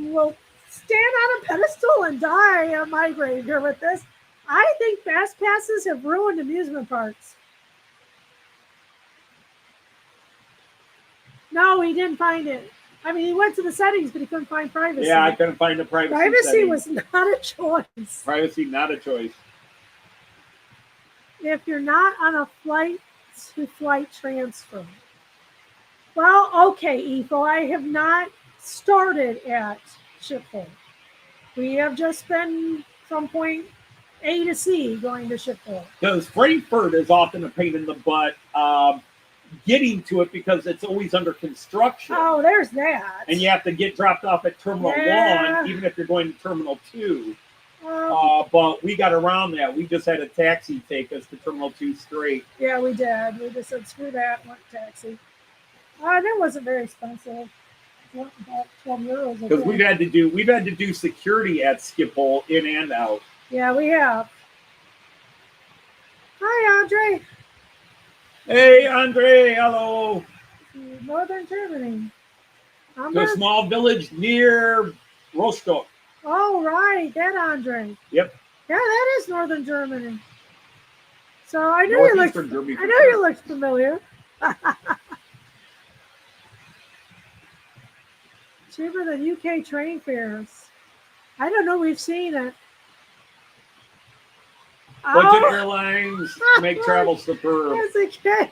will stand on a pedestal and die on my grave here with this. I think fast passes have ruined amusement parks. No, he didn't find it. I mean, he went to the settings, but he couldn't find privacy. Yeah, I couldn't find the privacy. Privacy was not a choice. Privacy, not a choice. If you're not on a flight-to-flight transfer. Well, okay, Etho, I have not started at Shipful. We have just been from point A to C going to Shipful. Because Frankfurt is often a pain in the butt getting to it because it's always under construction. Oh, there's that. And you have to get dropped off at Terminal 1, even if you're going to Terminal 2. But we got around that. We just had a taxi take us to Terminal 2 straight. Yeah, we did. We just said, screw that, went taxi. That wasn't very expensive. About 12 euros. Because we've had to do security at Schiphol in and out. Yeah, we have. Hi, Andre. Hey, Andre. Hello. Northern Germany. The small village near Rostock. Oh, right. That Andre. Yep. Yeah, that is Northern Germany. So I knew you looked familiar. Cheaper than UK train fares. I don't know. We've seen it. Budget airlines make travel superb. As a kid.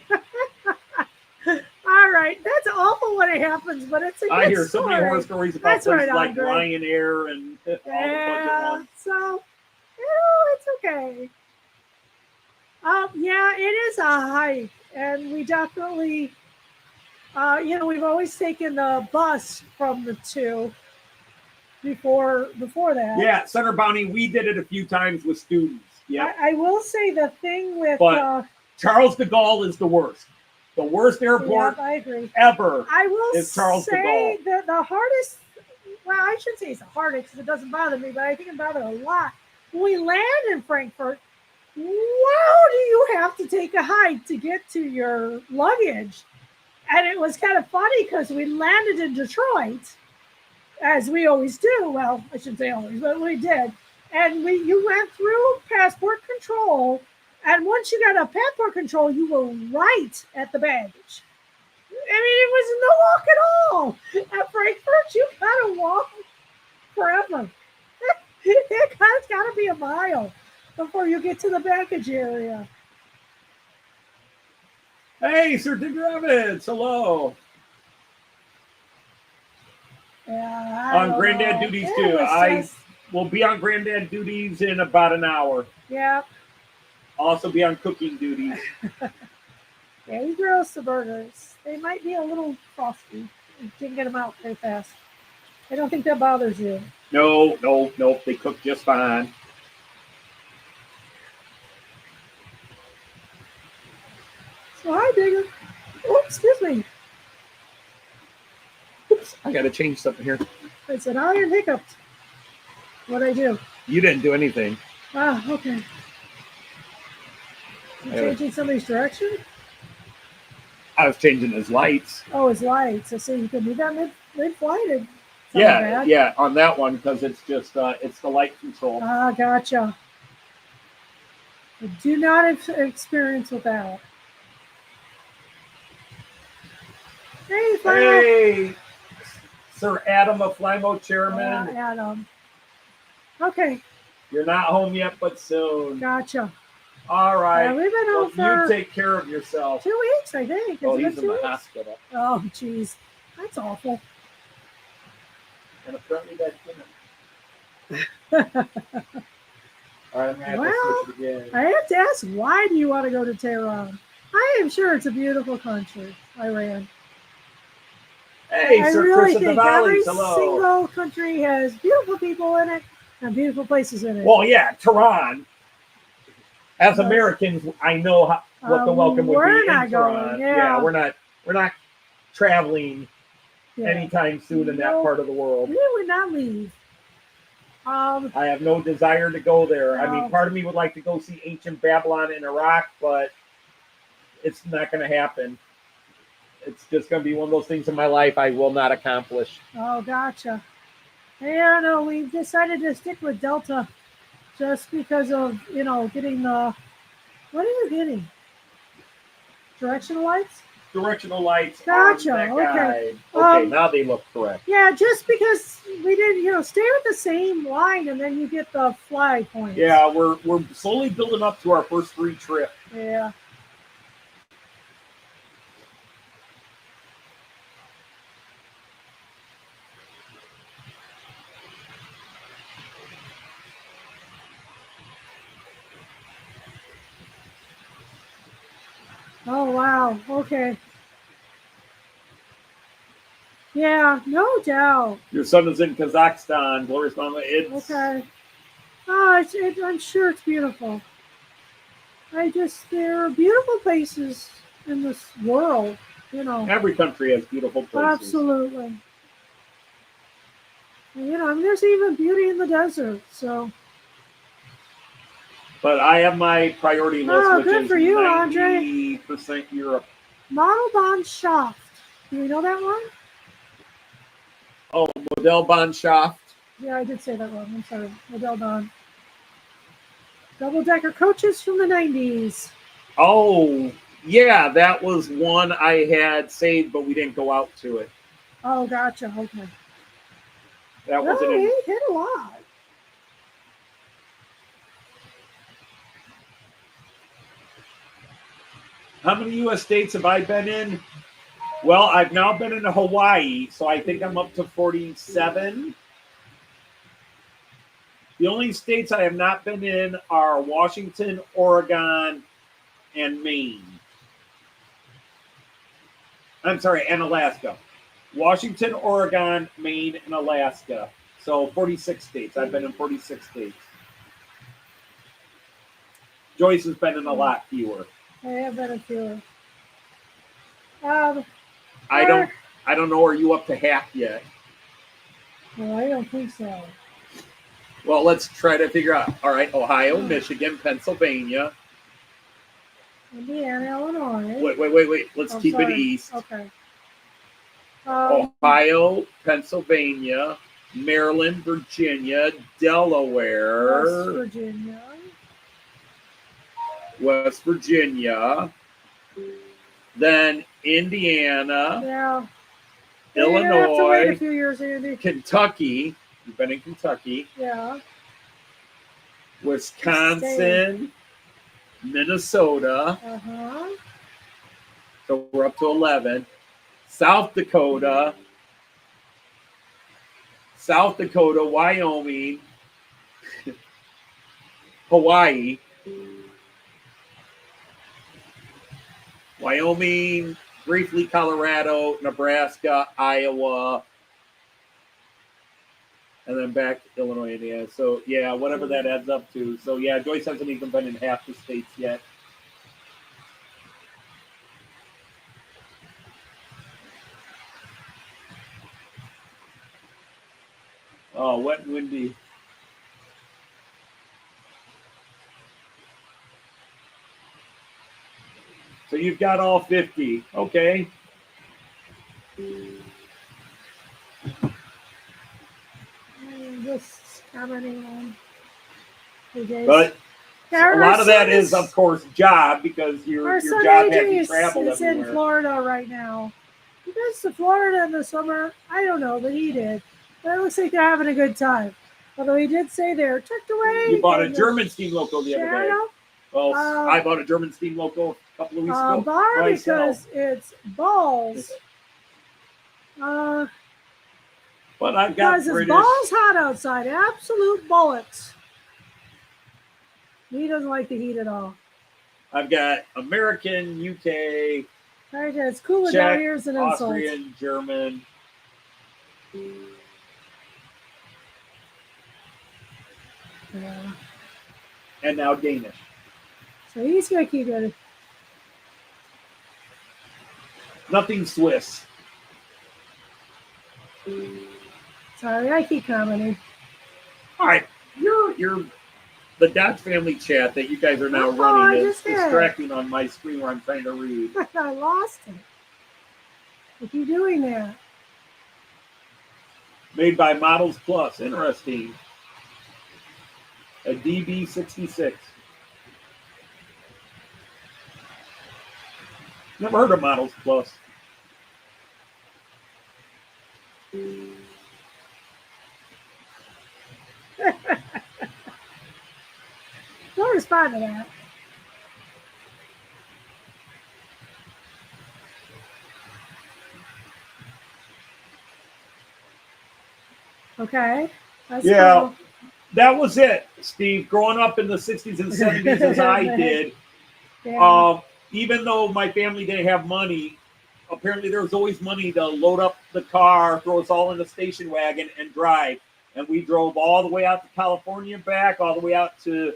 All right. That's awful when it happens, but it's a good I hear so story. many horror stories about That's places right, like Andre. Ryanair and all the budget ones. So, it's okay. Yeah, it is a hike, and we definitely, we've always taken the bus from the two before that. Yeah, Center Bounty, we did it a few times with students. Yeah, I will say the thing with Charles de Gaulle is the worst. The worst airport I agree. ever. I will is Charles de say Gaulle. that the hardest, well, I shouldn't say it's the hardest because it doesn't bother me, but I think it bothers a lot. When we land in Frankfurt, do you have to take a hike to get to your luggage? And it was kind of funny because we landed in Detroit, as we always do. Well, I shouldn't say always, but we did. And you went through passport control, and once you got a passport control, you were right at the baggage. I mean, it was no walk at all. At Frankfurt, you gotta walk forever. It's got to be a mile before you get to the baggage area. Hey, Sir Digger Evans, hello. Yeah, On Granddad duties too. I will be on Granddad duties in about an hour. Yeah. Also be on cooking duties. Yeah, he grills the burgers. They might be a little frosty. You can get them out very fast. I don't think that bothers you. No. They cook just fine. So hi, Digger. Oops, excuse me. Oops, I got to change something here. I said I am hiccuped. What'd I do? You didn't do anything. Ah, okay. You changing somebody's direction? I was changing his lights. Oh, his lights. I see you can do that mid-flight. Yeah, on that one because it's just it's the light control. Ah, gotcha. I do not have experience with that. Hey, Flymo. Hey, Sir Adam of Flymo Chairman. Adam. Okay. You're not home yet, but soon. Gotcha. All right. We've been home for you take care of yourself. 2 weeks, I think. Oh, he's in the hospital. Oh, jeez. That's awful. And apparently that's dinner. All right, I'm going to have to switch it again. I have to ask, why do you want to go to Tehran? I am sure it's a beautiful country, Iran. Hey, I Sir really Chris of the think Valleys, every hello. single country has beautiful people in it and beautiful places in it. Well, yeah, Tehran. As Americans, I know what the welcome would be. We're not in Tehran. going. Yeah, we're not traveling anytime soon in that part of the world. We would not leave. I have no desire to go there. No. I mean, part of me would like to go see ancient Babylon in Iraq, but it's not going to happen. It's just going to be one of those things in my life I will not accomplish. Oh, gotcha. Yeah, no, we've decided to stick with Delta just because of, getting the... What are you getting? Directional lights? Directional lights. Gotcha. Okay. Okay. Okay, now they look correct. Yeah, just because we didn't, stay with the same line and then you get the flag points. Yeah, we're slowly building up to our first free trip. Yeah. Oh, wow. Okay. Yeah, no doubt. Your son is in Kazakhstan, Glorious Mama. Okay. Oh, I'm sure it's beautiful. There are beautiful places in this world, Every country has beautiful places. Absolutely. And, there's even beauty in the desert, so. But I have my priority list, which good is for you, 90% Europe. Modelbahnschaft. Do you know that one? Oh, Modellbahnschaft. Yeah, I did say that wrong. I'm sorry. Modellbahn. Double-decker coaches from the 90s. Oh, yeah, that was one I had saved, but we didn't go out to it. Oh, gotcha. Okay. That wasn't he it. hit a lot. How many U.S. states have I been in? Well, I've now been in Hawaii, so I think I'm up to 47. The only states I have not been in are Washington, Oregon, and Maine. I'm sorry, and Alaska. Washington, Oregon, Maine, and Alaska. So 46 states. I've been in 46 states. Joyce has been in a lot fewer. I have been in fewer. I don't know. Are you up to half yet? No, I don't think so. Well, let's try to figure out. All right, Ohio, Michigan, Pennsylvania. Indiana, Illinois. Wait. Let's keep it east. Okay. Ohio, Pennsylvania, Maryland, Virginia, Delaware. West Virginia. Then Indiana. Yeah. Illinois. Have to wait a few years, Andy. Kentucky. You've been in Kentucky. Yeah. Wisconsin. Minnesota. So we're up to 11. South Dakota, Wyoming, Hawaii, Wyoming, briefly Colorado, Nebraska, Iowa, and then back to Illinois, Indiana. So, yeah, whatever that adds up to. So, yeah, Joyce hasn't even been in half the states yet. Oh, wet and windy. So you've got all 50. Okay. Just commenting on. But a lot of that is, of course, job, because your job has to travel everywhere. It's in Florida right now. He goes to Florida in the summer. I don't know, but he did. But it looks like they're having a good time. Although he did say they're tucked away. You bought a German steam loco the other day. Well, I bought a German steam loco a couple of weeks ago. Bar because it's balls. But I've got because it's balls hot outside. Absolute bullets. He doesn't like the heat at all. I've got American, UK, right, it's cooler Czech, down here as an insult. Austrian, German. Yeah. And now Danish. So he's going to keep it. Nothing Swiss. Sorry, I keep commenting. All right, you're the Dodge family chat that you guys are now running is distracting on my screen where I'm trying to read. I lost it. If you're doing that. Made by Models Plus. Interesting. A DB66. Never heard of Models Plus. Don't respond to that. Okay. That's cool. That was it, Steve. Growing up in the 60s and 70s as I did, even though my family didn't have money, apparently there was always money to load up the car, throw us all in a station wagon, and drive. And we drove all the way out to California and back, all the way out to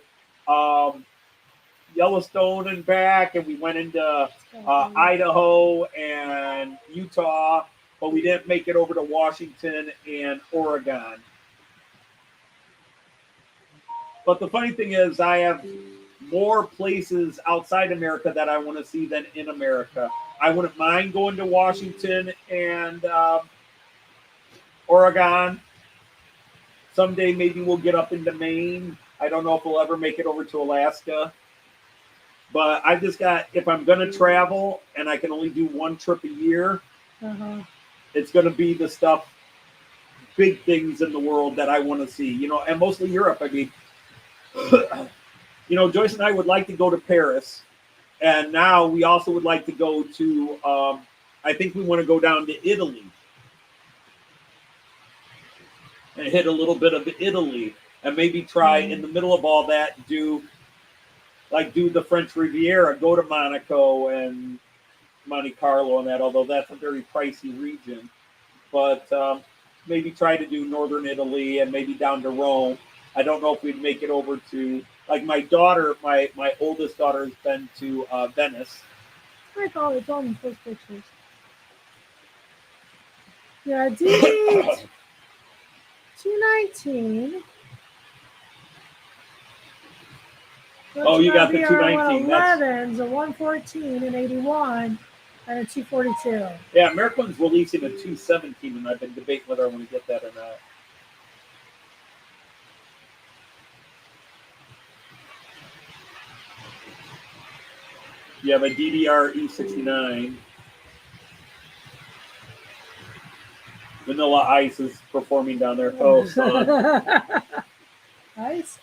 Yellowstone and back, and we went into Idaho and Utah, but we didn't make it over to Washington and Oregon. But the funny thing is, I have more places outside America that I want to see than in America. I wouldn't mind going to Washington and Oregon. Someday maybe we'll get up into Maine. I don't know if we'll ever make it over to Alaska. But I just got, if I'm going to travel and I can only do one trip a year, it's going to be the stuff, big things in the world that I want to see, you know, and mostly Europe. I mean, you know, Joyce and I would like to go to Paris, and now we also would like to go to, I think we want to go down to Italy and hit a little bit of Italy, and maybe try in the middle of all that, do the French Riviera, go to Monaco and Monte Carlo and that, although that's a very pricey region, but maybe try to do northern Italy and maybe down to Rome. I don't know if we'd make it over to, like, my daughter, my oldest daughter has been to Venice. I thought it's on the first pictures. Yeah, DD 219. Oh, you got the 219. 11s, a 114, an 81, and a 242. Yeah, Märklin's releasing a 217, and I've been debating whether I want to get that or not. You have a DDR E69. Vanilla Ice is performing down there. Oh, son. Ice,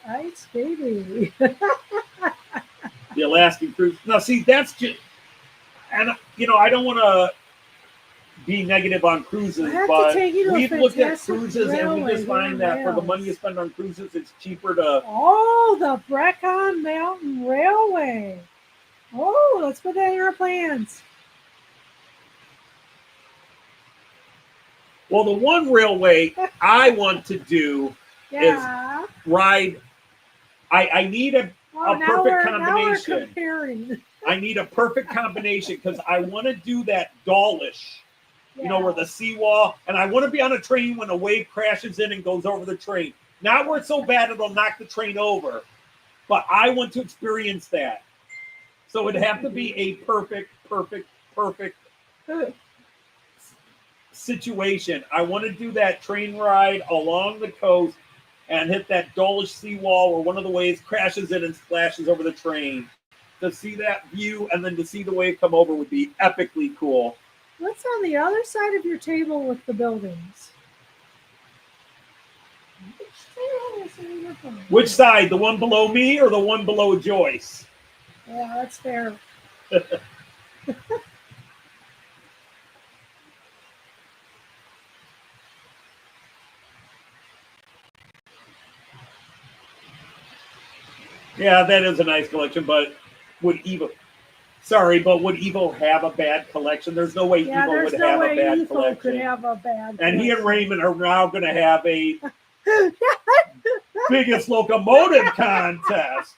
baby. The Alaskan Cruise. Now, see, that's just, and, you know, I don't want to be negative on cruises, but we've looked at cruises and we just find that for the money you spend on cruises, it's cheaper to. Oh, the Brecon Mountain Railway. Oh, let's put that in our plans. Well, the one railway I want to do is ride. I need a perfect combination. I need a perfect combination because I want to do that Dawlish, you know, where the seawall, and I want to be on a train when a wave crashes in and goes over the train. Not where it's so bad it'll knock the train over, but I want to experience that. So it'd have to be a perfect situation. I want to do that train ride along the coast and hit that Dawlish seawall where one of the waves crashes in and splashes over the train. To see that view and then to see the wave come over would be epically cool. What's on the other side of your table with the buildings? Which side? The one below me or the one below Joyce? Yeah, that's fair. Yeah, that is a nice collection, but would Evo have a bad collection? There's no way Evo would have a bad collection. Could have a bad and he and Raymond are now going to have a biggest locomotive contest.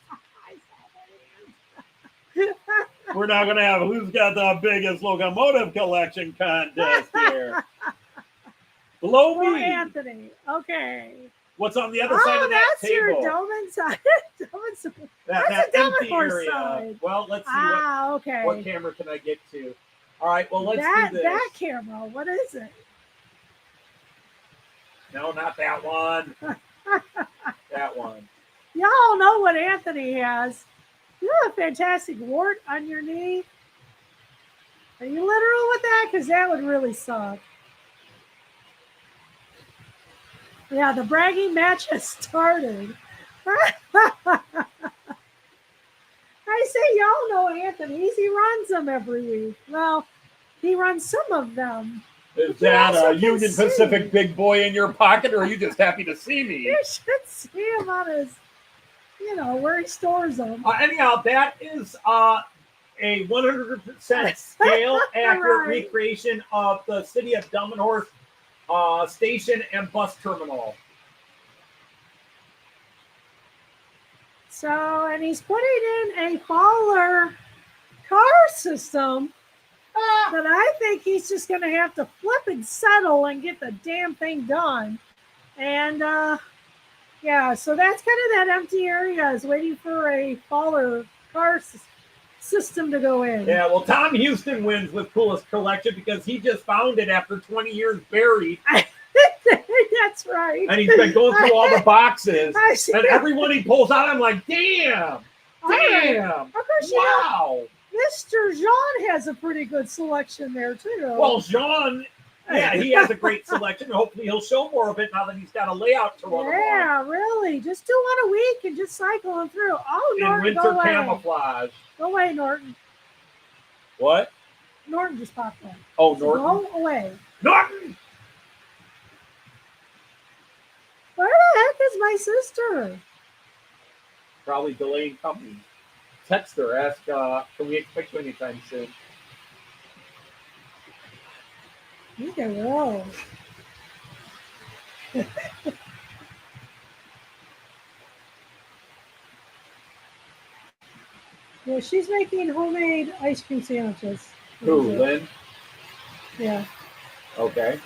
We're now going to have who's got the biggest locomotive collection contest here. Below me. Anthony. Okay. What's on the other side of that table? Oh, that's your Doman side. that empty area. Side. Well, let's see what camera can I get to. All right, well, let's do this. That camera, what is it? No, not that one. That one. Y'all know what Anthony has. You have a fantastic wart on your knee. Are you literal with that? Because that would really suck. Yeah, the bragging match has started. I say y'all know Anthony. He runs them every week. Well, he runs some of them. Is that a Union Pacific big boy in your pocket, or are you just happy to see me? You should see him on his, where he stores them. Anyhow, that is a 100% scale accurate recreation of the city of Delmenhorst station and bus terminal. So, and he's putting in a Fowler car system that I think he's just going to have to flip and settle and get the damn thing done. And, yeah, so that's kind of that empty area is waiting for a Fowler car system to go in. Yeah, well, Tom Houston wins with coolest collection because he just found it after 20 years buried. That's right. And he's been going through all the boxes. And every one he pulls out, I'm like, damn. Wow. Mr. Jean has a pretty good selection there, too. Well, Jean, yeah, he has a great selection. Hopefully he'll show more of it now that he's got a layout to run. Yeah, really. Just do one a week and just cycle them through. Oh, Norton, in winter camouflage. Go away, Norton. What? Norton just popped in. Oh, Norton. Go away. Norton! Where the heck is my sister? Probably delaying company. Text her, ask, can we expect you anytime soon? You can roll. Yeah, she's making homemade ice cream sandwiches. Who, Lynn? Yeah. Okay.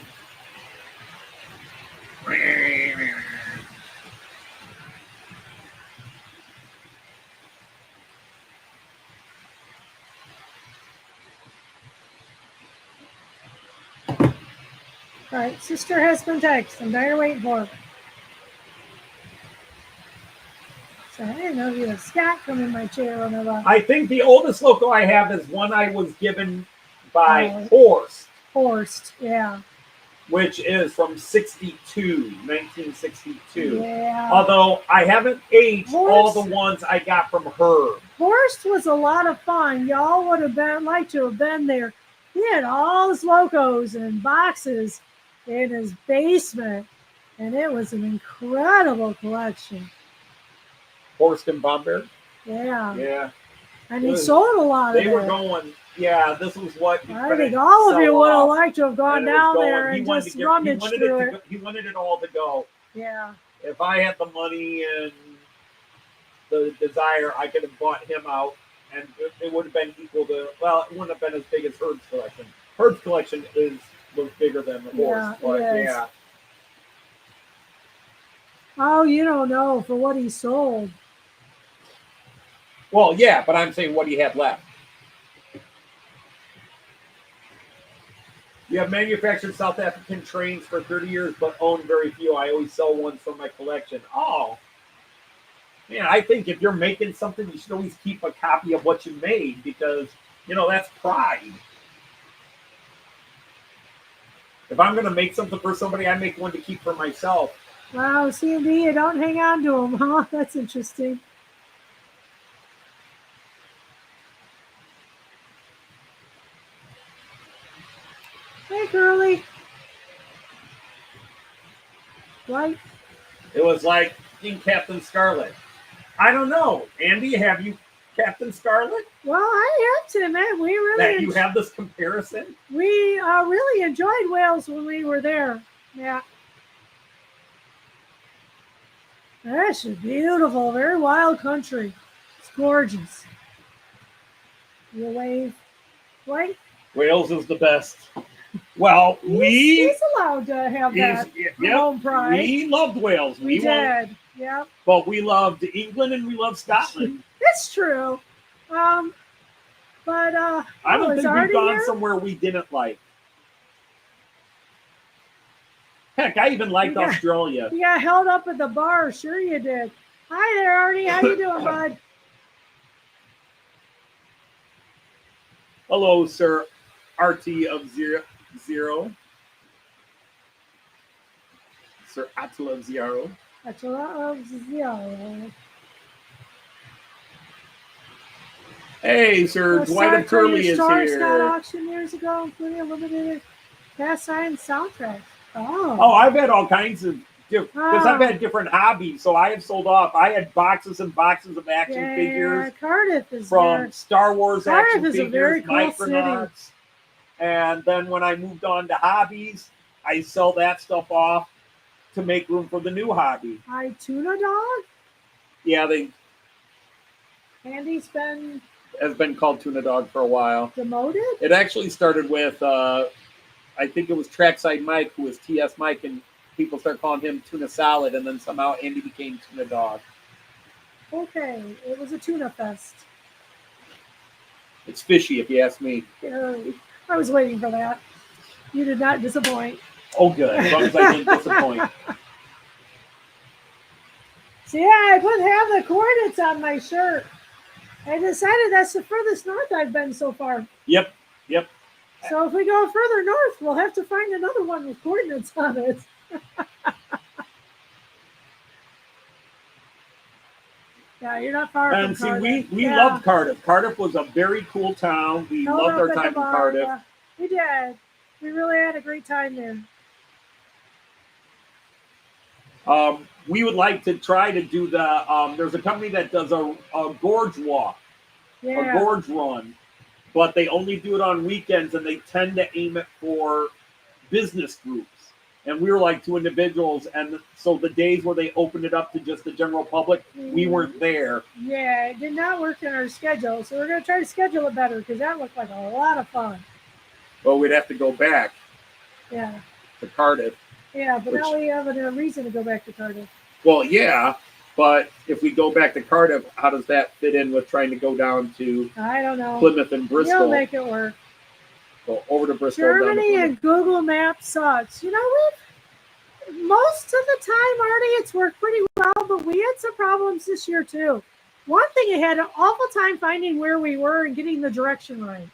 All right, sister has been texted. I'm there waiting for her. So I didn't know if you had Scott come in my chair on the left. I think the oldest loco I have is one I was given by Horst, yeah. Which is from 1962. Yeah. Although I haven't aged all the ones I got from her. Horst was a lot of fun. Y'all would have liked to have been there. He had all his locos and boxes in his basement, and it was an incredible collection. Horst and Bomberg? Yeah. Yeah. And he sold a lot of it. They were going, yeah, this was what... I think all of you would have liked to have gone down there and just rummaged through it. He wanted it all to go. Yeah. If I had the money and the desire, I could have bought him out, and it would have been equal to, well, it wouldn't have been as big as Herd's collection. Herd's collection was bigger than the horse, but yeah. Oh, you don't know for what he sold. Well, yeah, but I'm saying what he had left. You have manufactured South African trains for 30 years, but own very few. I always sell one from my collection. Oh, man, I think if you're making something, you should always keep a copy of what you made because, you know, that's pride. If I'm going to make something for somebody, I make one to keep for myself. Wow, C&D, you don't hang on to them, huh? That's interesting. Hey, girly. Right? It was like in Captain Scarlet. I don't know. Andy, have you Captain Scarlet? Well, I have to admit, we really... That you have this comparison? We really enjoyed Wales when we were there. Yeah. That's a beautiful, very wild country. It's gorgeous. You wave. Right? Wales is the best. Well, he's allowed to have that home pride. We loved Wales. We did. Yep. But we loved England and we loved Scotland. It's true. I don't think we've gone somewhere we didn't like. Heck, I even liked Australia. You got held up at the bar. Sure you did. Hi there, Artie. How you doing, bud? Hello, sir. RT of zero. Sir Attila of Zero. Attila of Zero. Hey, Sir Dwight of Curly is here. Scott auction years ago, including a limited cast iron soundtrack. Oh, I've had all kinds of because I've had different hobbies, so I have sold off. I had boxes and boxes of action figures. Cardiff is from Star Wars action figures, a very cool Micronauts. And then when I moved on to hobbies, I sell that stuff off to make room for the new hobby. Tuna Dog? Yeah, Andy's has been called Tuna Dog for a while. Demoted? It actually started with, I think it was Trackside Mike, who was TS Mike, and people started calling him Tuna Salad, and then somehow Andy became Tuna Dog. Okay, it was a tuna fest. It's fishy, if you ask me. I was waiting for that. You did not disappoint. Oh, good. As long as I didn't disappoint. See, I put half the coordinates on my shirt. I decided that's the furthest north I've been so far. Yep. So if we go further north, we'll have to find another one with coordinates on it. Yeah, you're not far from Cardiff. And see, we loved Cardiff. Cardiff was a very cool town. We loved our time in Cardiff. Yeah. We did. We really had a great time there. We would like to try to do there's a company that does a gorge walk, a gorge run, but they only do it on weekends, and they tend to aim it for business groups. And we were like two individuals, and so the days where they opened it up to just the general public, we weren't there. Yeah, it did not work in our schedule, so we're going to try to schedule it better, because that looked like a lot of fun. Well, we'd have to go back to Cardiff. Yeah, but now we have a reason to go back to Cardiff. Well, yeah, but if we go back to Cardiff, how does that fit in with trying to go down to I don't know. Plymouth and Bristol? You'll make it work. Bristol, over to Bristol. Germany and Google Maps sucks. You know, most of the time, Artie, it's worked pretty well, but we had some problems this year too. One thing, it had an awful time finding where we were and getting the direction right.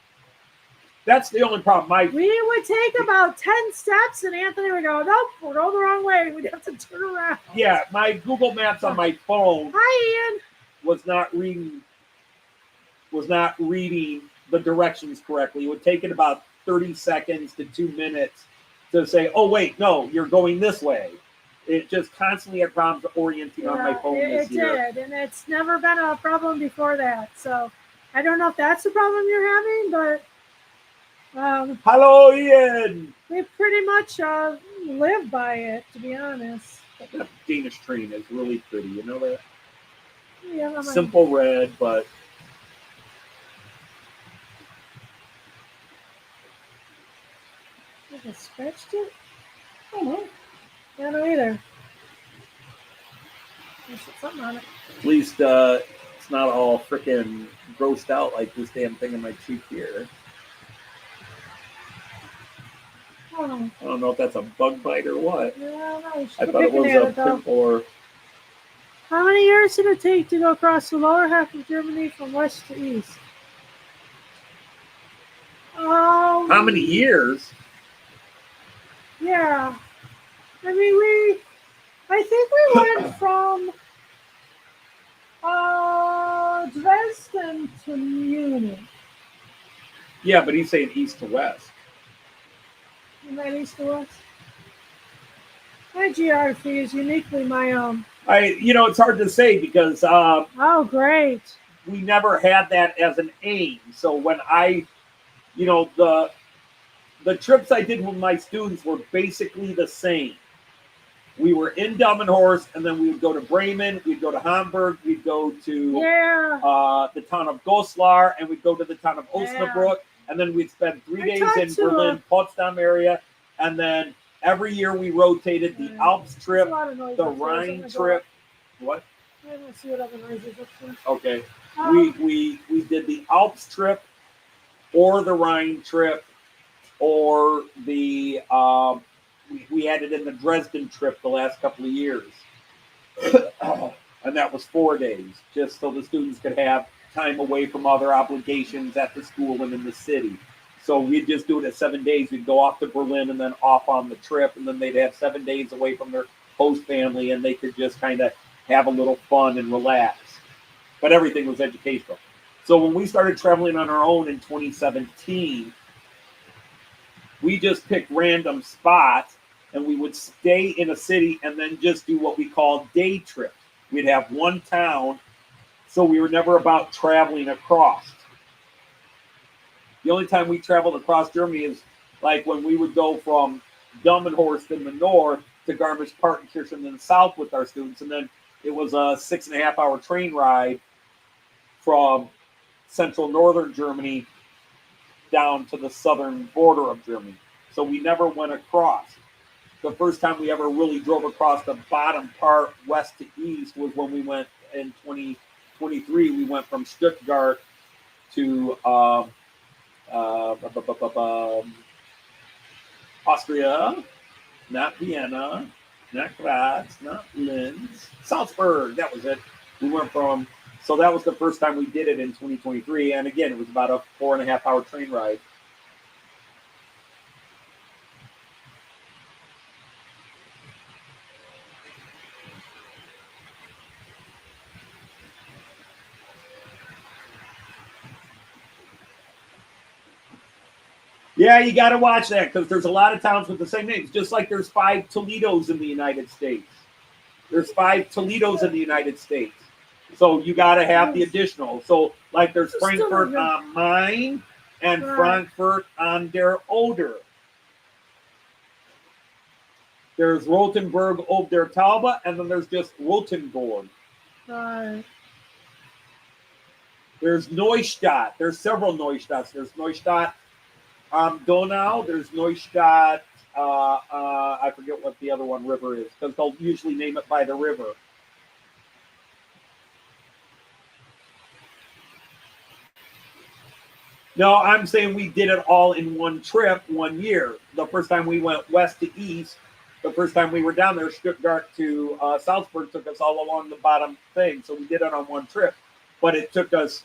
That's the only problem. We would take about 10 steps, and Anthony would go, nope, we're going the wrong way. We'd have to turn around. Yeah, my Google Maps on my phone Hi, Ian. was not reading the directions correctly. It would take it about 30 seconds to 2 minutes to say, oh, wait, no, you're going this way. It just constantly had problems orienting on my phone this year. It did, and it's never been a problem before that. So I don't know if that's the problem you're having, but hello, Ian. we pretty much live by it, to be honest. That Danish train is really pretty. You know that? Yeah, simple red, but I scratched it? I don't know. I don't know either. There's something on it. At least it's not all freaking grossed out like this damn thing in my cheek here. I don't know if that's a bug bite or what. Yeah, I don't know. I thought it was a pimple or... How many years did it take to go across the lower half of Germany from west to east? How many years? Yeah. I mean, I think we went from Dresden to Munich. Yeah, but he's saying east to west. Isn't that east to west? My geography is uniquely my own. It's hard to say because oh, great. We never had that as an aim. So when the trips I did with my students were basically the same. We were in Delmenhorst, and then we would go to Bremen, we'd go to Hamburg, we'd go to the town of Goslar, and we'd go to the town of Osnabrück, and then we'd spend 3 days in Berlin, Potsdam area, and then every year we rotated the Alps trip, the Rhine trip. What? I don't see what other noises are. Okay. We did the Alps trip, or the Rhine trip, or the we had it in the Dresden trip the last couple of years. And that was 4 days, just so the students could have time away from other obligations at the school and in the city. So we'd just do it at 7 days. We'd go off to Berlin and then off on the trip, and then they'd have 7 days away from their host family, and they could just kind of have a little fun and relax. But everything was educational. So when we started traveling on our own in 2017, we just picked random spots, and we would stay in a city and then just do what we call day trips. We'd have one town, so we were never about traveling across. The only time we traveled across Germany is like when we would go from Delmenhorst in the north to Garmisch-Partenkirchen in the south with our students, and then it was a 6.5 hour train ride from central northern Germany down to the southern border of Germany. So we never went across. The first time we ever really drove across the bottom part west to east was when we went in 2023. We went from Stuttgart to Austria, not Vienna, not Graz, not Linz, Salzburg. That was it. We went from, so that was the first time we did it in 2023. And again, it was about a 4.5 hour train ride. Yeah, you got to watch that because there's a lot of towns with the same names. Just like there's 5 Toledos in the United States. There's 5 Toledos in the United States. So you got to have the additional. So like there's Frankfurt am Main and Frankfurt an der Oder. There's Rothenburg ob der Tauber, and then there's just Rothenburg. Right. There's Neustadt. There's several Neustadts. There's Neustadt Donau. There's Neustadt. I forget what the other one river is because they'll usually name it by the river. No, I'm saying we did it all in one trip, 1 year. The first time we went west to east, the first time we were down there, Stuttgart to Salzburg took us all along the bottom thing. So we did it on one trip. But it took us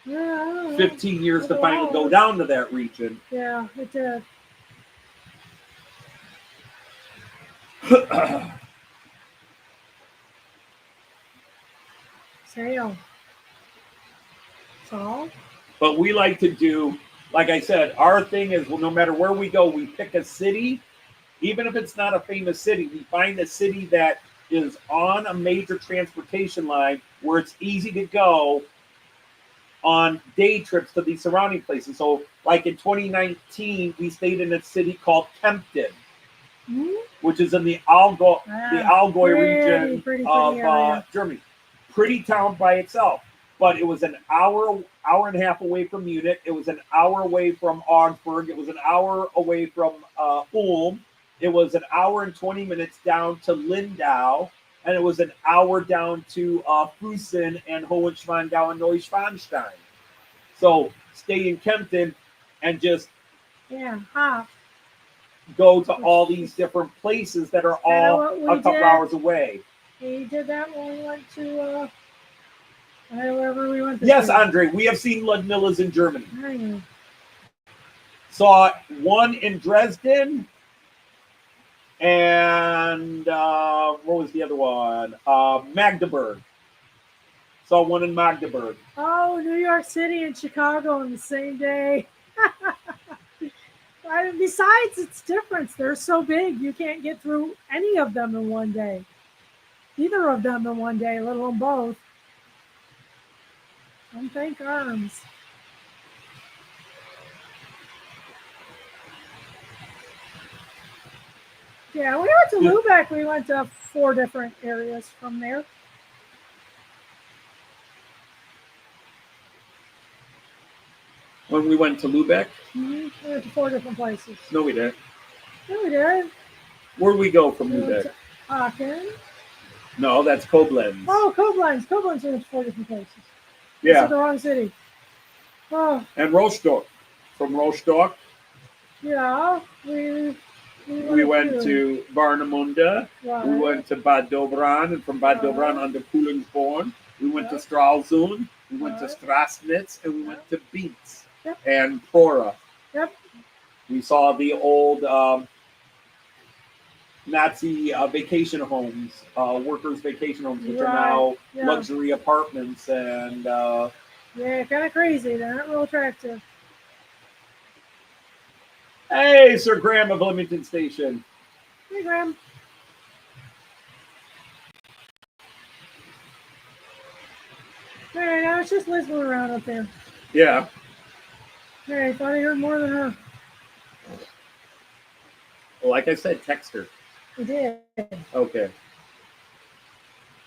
15 years to finally go down to that region. Yeah, it did. Sail. So? But we like to do, like I said, our thing is, well, no matter where we go, we pick a city, even if it's not a famous city, we find a city that is on a major transportation line where it's easy to go on day trips to these surrounding places. So, like in 2019, we stayed in a city called Kempten, which is in the Allgäu region of Germany. Pretty town by itself, but it was an hour and a half away from Munich. It was an hour away from Augsburg. It was an hour away from Ulm. It was an hour and 20 minutes down to Lindau, and it was an hour down to Füssen and Hohenschwangau and Neuschwanstein. So stay in Kempten and just go to all these different places that are all a couple hours away. We did that when we went to wherever we went. Yes, Andre, we have seen Ludmilla's in Germany. Saw one in Dresden, and what was the other one? Magdeburg. Saw one in Magdeburg. Oh, New York City and Chicago on the same day. Besides, it's different. They're so big, you can't get through any of them in one day. Either of them in one day, let alone both. Don't thank arms. Yeah, we went to Lübeck. We went to 4 different areas from there. When we went to Lübeck? We went to 4 different places. No, we didn't. Yeah, we did. Where'd we go from Lübeck? Went to Aachen. No, that's Koblenz. Oh, Koblenz. Koblenz went to 4 different places. Yeah. It's the wrong city. Oh. And Rostock. From Rostock. Yeah. We went to Warnemünde. Right. We went to Bad Dobran, and from Bad Dobran on to Kühlungsborn. We went to Stralsund. We went to Strassnitz, and we went to Beetz and Prora. Yep. We saw the old Nazi vacation homes, workers' vacation homes, which are now luxury apartments. And kind of crazy. They're not real attractive. Hey, Sir Graham of Leamington Station. Hey, Graham. All right, I was just listening around up there. Yeah. All right, thought I heard more than her. Well, like I said, text her. I did. Okay.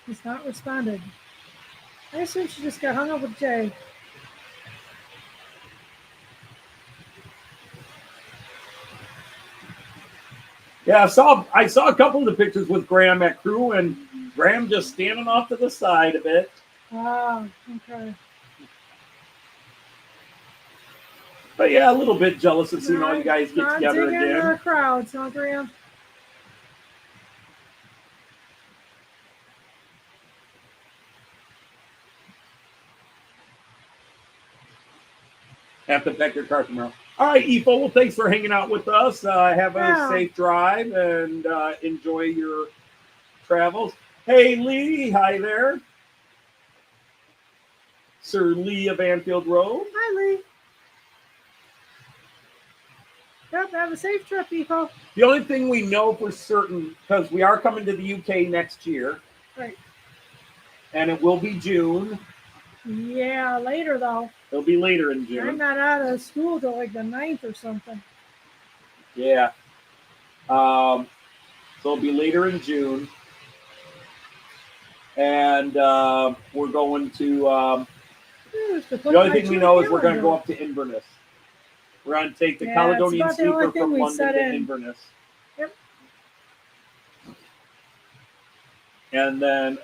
He's not responded. I assume she just got hung up with Jay. Yeah, I saw a couple of the pictures with Graham at Crew, and Graham just standing off to the side of it. Oh, okay. But yeah, a little bit jealous of seeing all you guys get together again. Our crowds, huh, Graham? Have to pack your car tomorrow. All right, Ifo, well, thanks for hanging out with us. Have a safe drive and enjoy your travels. Hey, Lee. Hi there. Sir Lee of Anfield Road. Hi, Lee. Yep, have a safe trip, Ifo. The only thing we know for certain, because we are coming to the UK next year. Right. And it will be June. Yeah, later, though. It'll be later in June. I'm not out of school till like the 9th or something. Yeah. So it'll be later in June. And we're going to... the only thing we know is we're going to go up to Inverness. We're going to take the Caledonian Sleeper from London to Inverness. Yep. And then...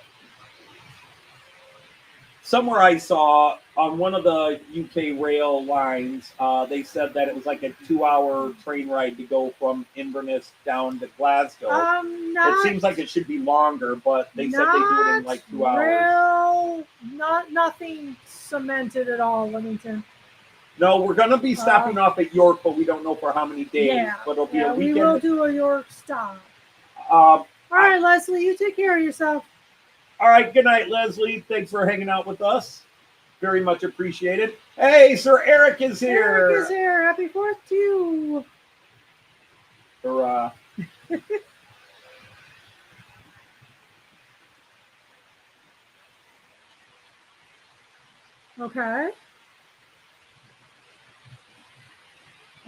somewhere I saw on one of the UK rail lines, they said that it was like a 2-hour train ride to go from Inverness down to Glasgow. It seems like it should be longer, but they said they do it in like 2 hours. Nothing cemented at all, Leamington. No, we're going to be stopping off at York, but we don't know for how many days. Yeah, but it'll be a weekend. We will do a York stop. All right, Leslie, you take care of yourself. All right, good night, Leslie. Thanks for hanging out with us. Very much appreciated. Hey, Sir Eric is here. Eric is here. Happy 4th to you. Hurrah. Okay.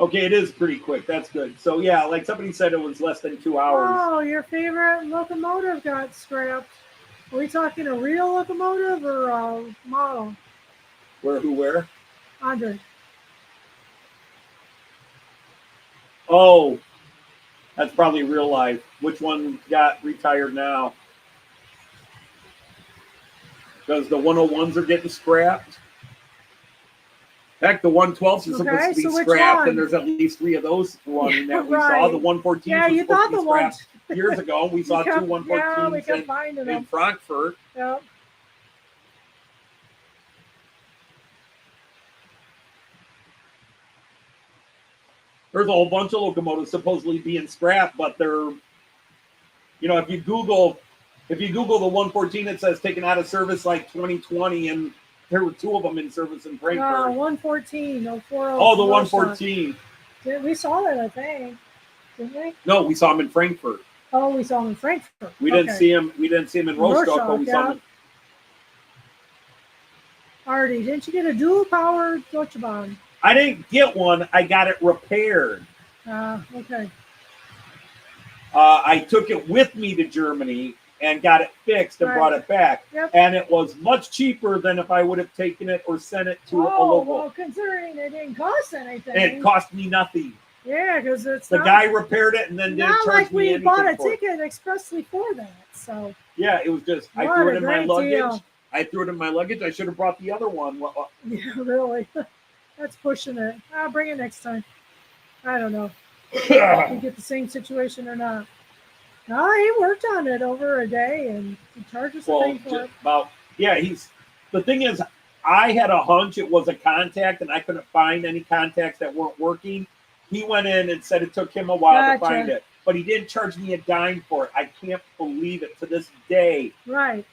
Okay, it is pretty quick. That's good. So, yeah, like somebody said, it was less than 2 hours. Oh, your favorite locomotive got scrapped. Are we talking a real locomotive or a model? Where? Andre. Oh, that's probably real life. Which one got retired now? Because the 101s are getting scrapped. Heck, the 112s are supposed to be scrapped, and there's at least 3 of those running that we saw. The 114s you thought the ones years ago. We saw 2 114s in Frankfurt. Yep. There's a whole bunch of locomotives supposedly being scrapped, but they're, if you Google the 114, it says taken out of service like 2020, and there were 2 of them in service in Frankfurt. 114, 040. Oh, the 114. We saw that, I think, didn't we? No, we saw him in Frankfurt. Oh, we saw him in Frankfurt. We didn't see him. We didn't see him in Rostock, but we saw him. Artie, didn't you get a dual-powered Deutsche Bahn? I didn't get one. I got it repaired. Okay. I took it with me to Germany and got it fixed and brought it back. Yep. And it was much cheaper than if I would have taken it or sent it to a local. Well, considering it didn't cost anything. It cost me nothing. Yeah, because it's the guy repaired it and then didn't charge me anything. Not like we bought a ticket expressly for that. So. Yeah, it was just I threw it in my luggage. I threw it in my luggage. I should have brought the other one. Yeah, really. That's pushing it. I'll bring it next time. I don't know if we get the same situation or not. No, he worked on it over a day and he charges a thing for it. The thing is, I had a hunch it was a contact and I couldn't find any contacts that weren't working. He went in and said it took him a while to find it, but he didn't charge me a dime for it. I can't believe it to this day. Right.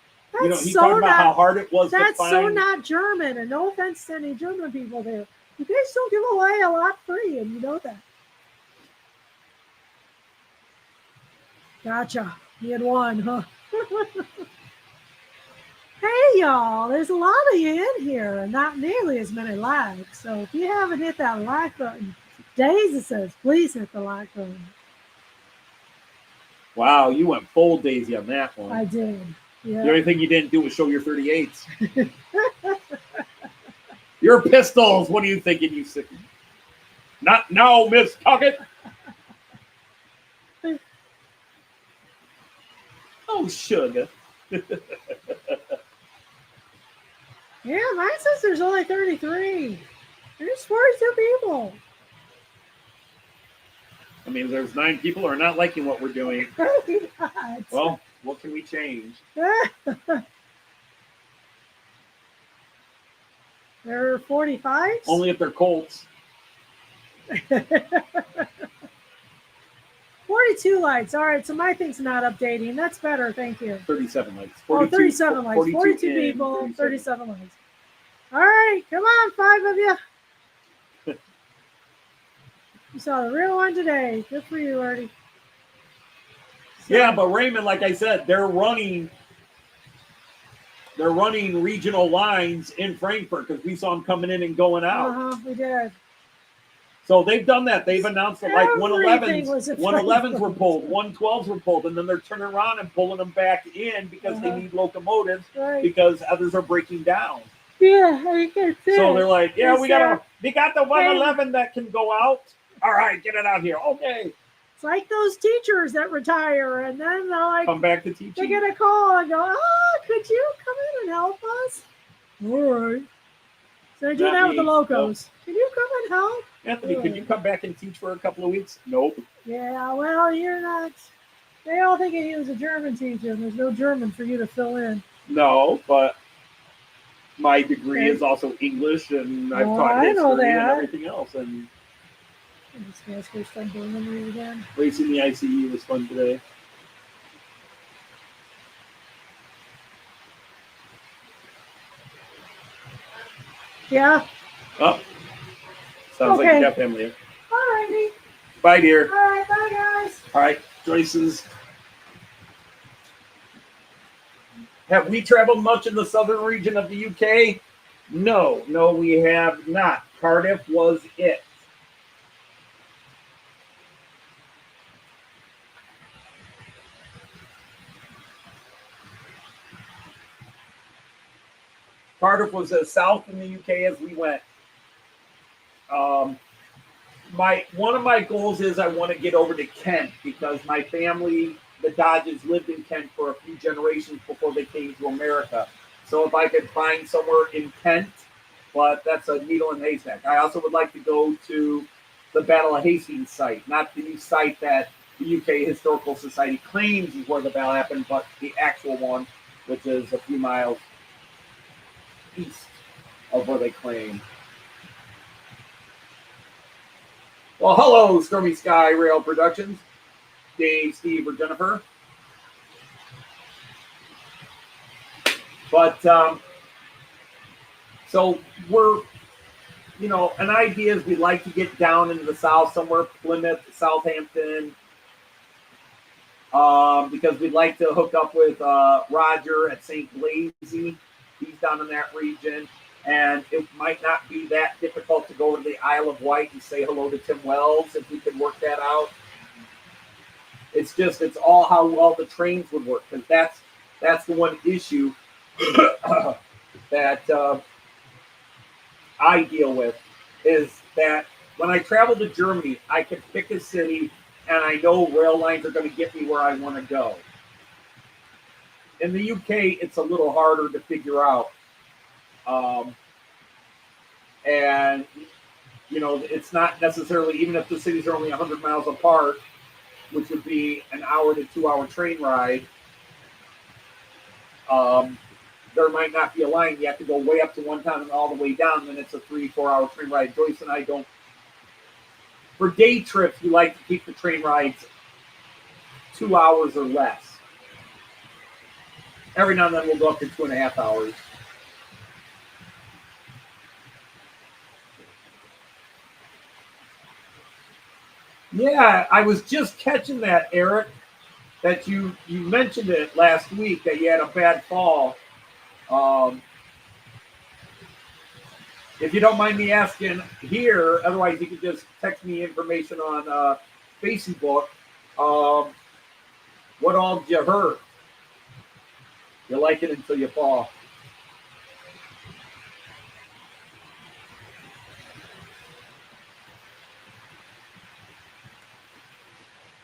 He talked about how hard it was to find. That's so not German, and no offense to any German people there. You guys don't give away a lot free, and you know that. Gotcha. He had one, huh? Hey, y'all. There's a lot of you in here, and not nearly as many likes. So if you haven't hit that like button, Daisy says, please hit the like button. Wow, you went full Daisy on that one. I did. Yeah. The only thing you didn't do was show your 38s. Your pistols. What are you thinking, you sick? Not now, Miss Tuckett. Oh, sugar. Yeah, mine says there's only 33. There's 42 people. I mean, there's 9 people who are not liking what we're doing. Well, what can we change? There are 45? Only if they're Colts. 42 likes. All right, so my thing's not updating. That's better. Thank you. 37 likes. 37 likes. 42 people, 37 likes. All right, come on, 5 of you. You saw the real one today. Good for you, Artie. Yeah, but Raymond, like I said, they're running regional lines in Frankfurt because we saw them coming in and going out. We did. So they've done that. They've announced that like 111s were pulled, 112s were pulled, and then they're turning around and pulling them back in because they need locomotives because others are breaking down. Yeah, I can see. So they're like, yeah, we got the 111 that can go out. All right, get it out here. Okay. It's like those teachers that retire and then they're like, come back to teaching. They get a call and go, could you come in and help us? All right. So they do Not that with me. the locos. Can you come and help? Anthony, can you come back and teach for a couple of weeks? Nope. Yeah, well, you're not. They all think he was a German teacher, and there's no German for you to fill in. No, but my degree Okay. is also English, and I've Oh, taught I know history and that. everything else. And I'm just going to start doing them again. racing the ICE was fun today. Yeah. Oh, sounds like you got family. All righty. Bye, dear. All right, bye, guys. All right, Joyce's. Have we traveled much in the southern region of the UK? No, we have not. Cardiff was it. Cardiff was as south in the UK as we went. One of my goals is I want to get over to Kent because my family, the Dodges, lived in Kent for a few generations before they came to America. So if I could find somewhere in Kent, but that's a needle in a haystack. I also would like to go to the Battle of Hastings site, not the site that the UK Historical Society claims is where the battle happened, but the actual one, which is a few miles east of where they claim. Well, hello, Stormy Sky Rail Productions. Dave, Steve, or Jennifer. But, so we're, an idea is we'd like to get down into the south somewhere, Plymouth, Southampton, because we'd like to hook up with Roger at C-Gleis. He's down in that region. And it might not be that difficult to go to the Isle of Wight and say hello to Tim Wells if we could work that out. It's all how well the trains would work, because that's the one issue that I deal with, is that when I travel to Germany, I can pick a city and I know rail lines are going to get me where I want to go. In the UK, it's a little harder to figure out. And, it's not necessarily, even if the cities are only 100 miles apart, which would be an hour to 2 hour train ride, there might not be a line. You have to go way up to one town and all the way down, then it's a 3-4 hour train ride. Joyce and I don't. For day trips, we like to keep the train rides 2 hours or less. Every now and then we'll go up to 2.5 hours. Yeah, I was just catching that, Eric, that you mentioned it last week, that you had a bad fall. If you don't mind me asking here, otherwise you can just text me information on Facebook. What all did you hurt? You like it until you fall.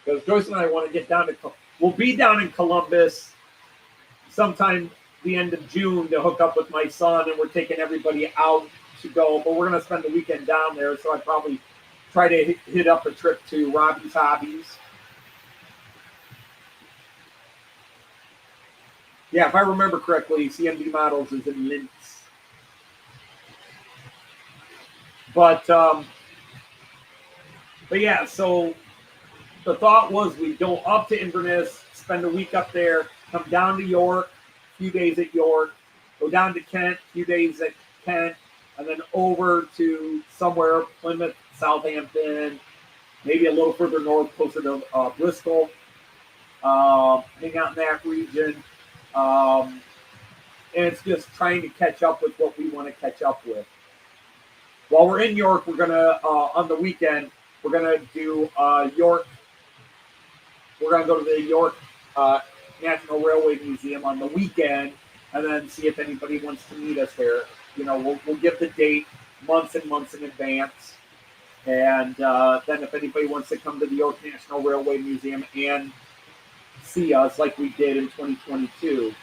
Because Joyce and I want to get down to, we'll be down in Columbus sometime the end of June to hook up with my son, and we're taking everybody out to go, but we're going to spend the weekend down there, so I'd probably try to hit up a trip to Robbie's Hobbies. Yeah, if I remember correctly, CMD Models is in Linz. But yeah, so the thought was we'd go up to Inverness, spend a week up there, come down to York, a few days at York, go down to Kent, a few days at Kent, and then over to somewhere, Plymouth, Southampton, maybe a little further north, closer to Bristol, hang out in that region. And it's just trying to catch up with what we want to catch up with. While we're in York, we're going to, on the weekend, we're going to do York. We're going to go to the York National Railway Museum on the weekend, and then see if anybody wants to meet us there. We'll give the date months and months in advance. And then if anybody wants to come to the York National Railway Museum and see us like we did in 2022.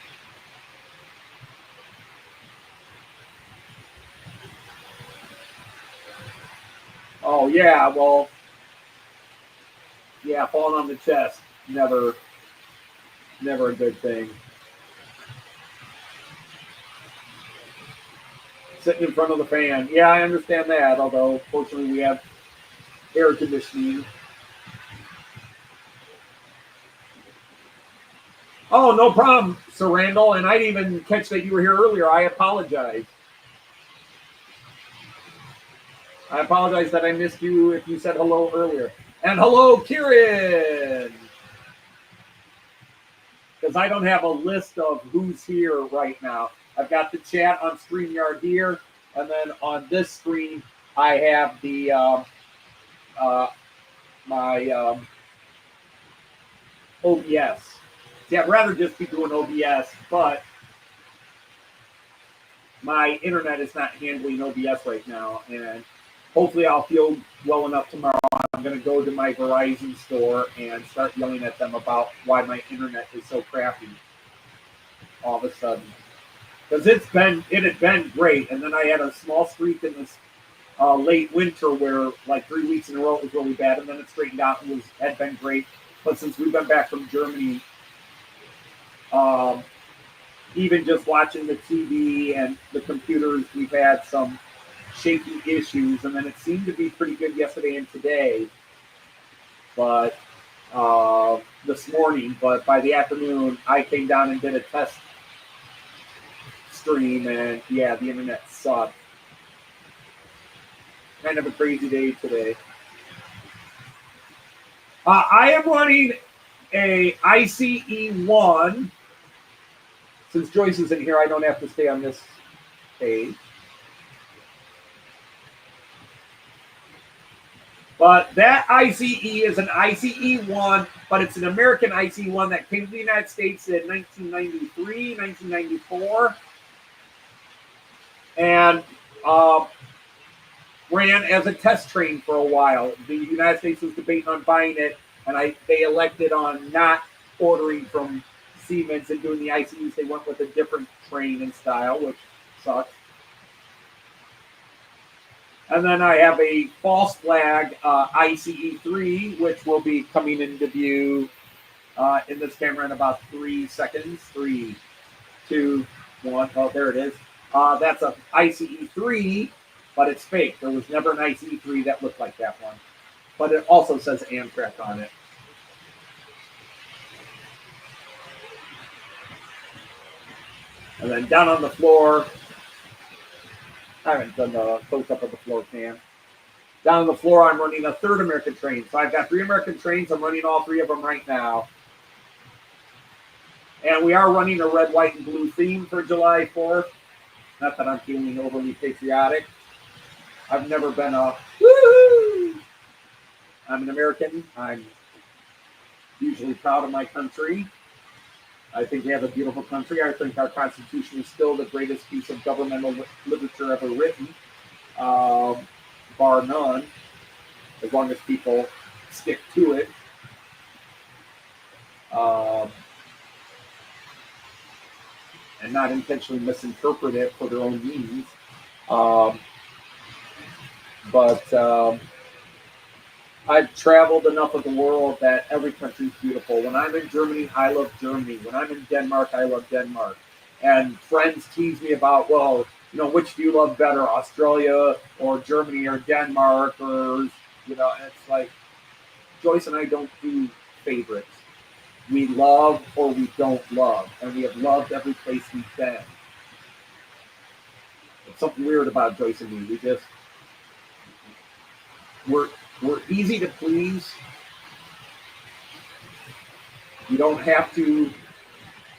Oh yeah, well, yeah, falling on the chest, never a good thing. Sitting in front of the fan, yeah, I understand that. Although, fortunately, we have air conditioning. Oh, no problem, Sir Randall. And I didn't even catch that you were here earlier. I apologize. I apologize that I missed you if you said hello earlier. And hello, Kieran. Because I don't have a list of who's here right now. I've got the chat on StreamYard here. And then on this screen, I have the my OBS. See, I'd rather just be doing OBS, but my internet is not handling OBS right now, and hopefully I'll feel well enough tomorrow. I'm going to go to my Verizon store and start yelling at them about why my internet is so crappy all of a sudden. Because it had been great, and then I had a small streak in this late winter where like 3 weeks in a row it was really bad, and then it straightened out and had been great. But since we've been back from Germany, even just watching the TV and the computers, we've had some shaky issues, and then it seemed to be pretty good yesterday and today. But this morning, but by the afternoon, I came down and did a test stream, and yeah, the internet sucked. Kind of a crazy day today. I am running a ICE1. Since Joyce isn't here, I don't have to stay on this page. But that ICE is an ICE1, but it's an American ICE1 that came to the United States in 1993, 1994. And ran as a test train for a while. The United States was debating on buying it, and they elected on not ordering from Siemens and doing the ICEs. They went with a different train and style, which sucks. And then I have a false flag ICE3, which will be coming into view in this camera in about 3 seconds. 3, 2, 1. Oh, there it is. That's a ICE3, but it's fake. There was never an ICE3 that looked like that one. But it also says Amtrak on it. And then down on the floor, I haven't done the close-up of the floor cam. Down on the floor, I'm running a third American train. So I've got 3 American trains. I'm running all 3 of them right now. And we are running a red, white, and blue theme for July 4th. Not that I'm feeling overly patriotic. I've never been a woo-hoo! I'm an American. I'm usually proud of my country. I think we have a beautiful country. I think our Constitution is still the greatest piece of governmental literature ever written, bar none, as long as people stick to it. And not intentionally misinterpret it for their own means. But I've traveled enough of the world that every country is beautiful. When I'm in Germany, I love Germany. When I'm in Denmark, I love Denmark. And friends tease me about, well, you know, which do you love better, Australia or Germany or Denmark? Or, you know, it's like, Joyce and I don't do favorites. We love or we don't love. And we have loved every place we've been. It's something weird about Joyce and me. We're easy to please. You don't have to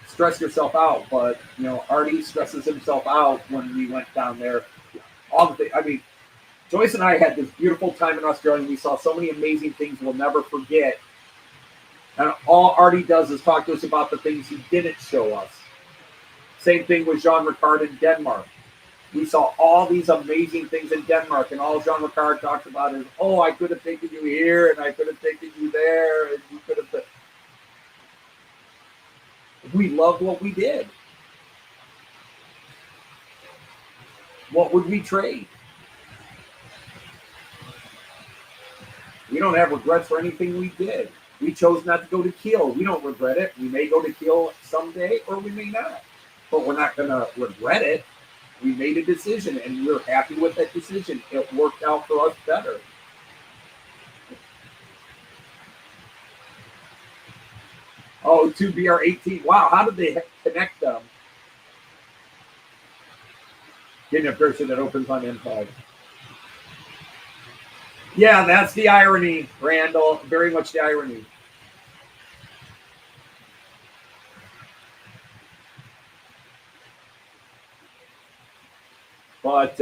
stress yourself out, but you know, Artie stresses himself out when we went down there. Joyce and I had this beautiful time in Australia, and we saw so many amazing things we'll never forget. And all Artie does is talk to us about the things he didn't show us. Same thing with Jean Ricard in Denmark. We saw all these amazing things in Denmark, and all Jean Ricard talks about is, oh, I could have taken you here, and I could have taken you there, and you could have. We loved what we did. What would we trade? We don't have regrets for anything we did. We chose not to go to Kiel. We don't regret it. We may go to Kiel someday, or we may not. But we're not going to regret it. We made a decision, and we're happy with that decision. It worked out for us better. Oh, 2BR18. Wow, how did they connect them? Getting a person that opens on M5. Yeah, that's the irony, Randall. Very much the irony. But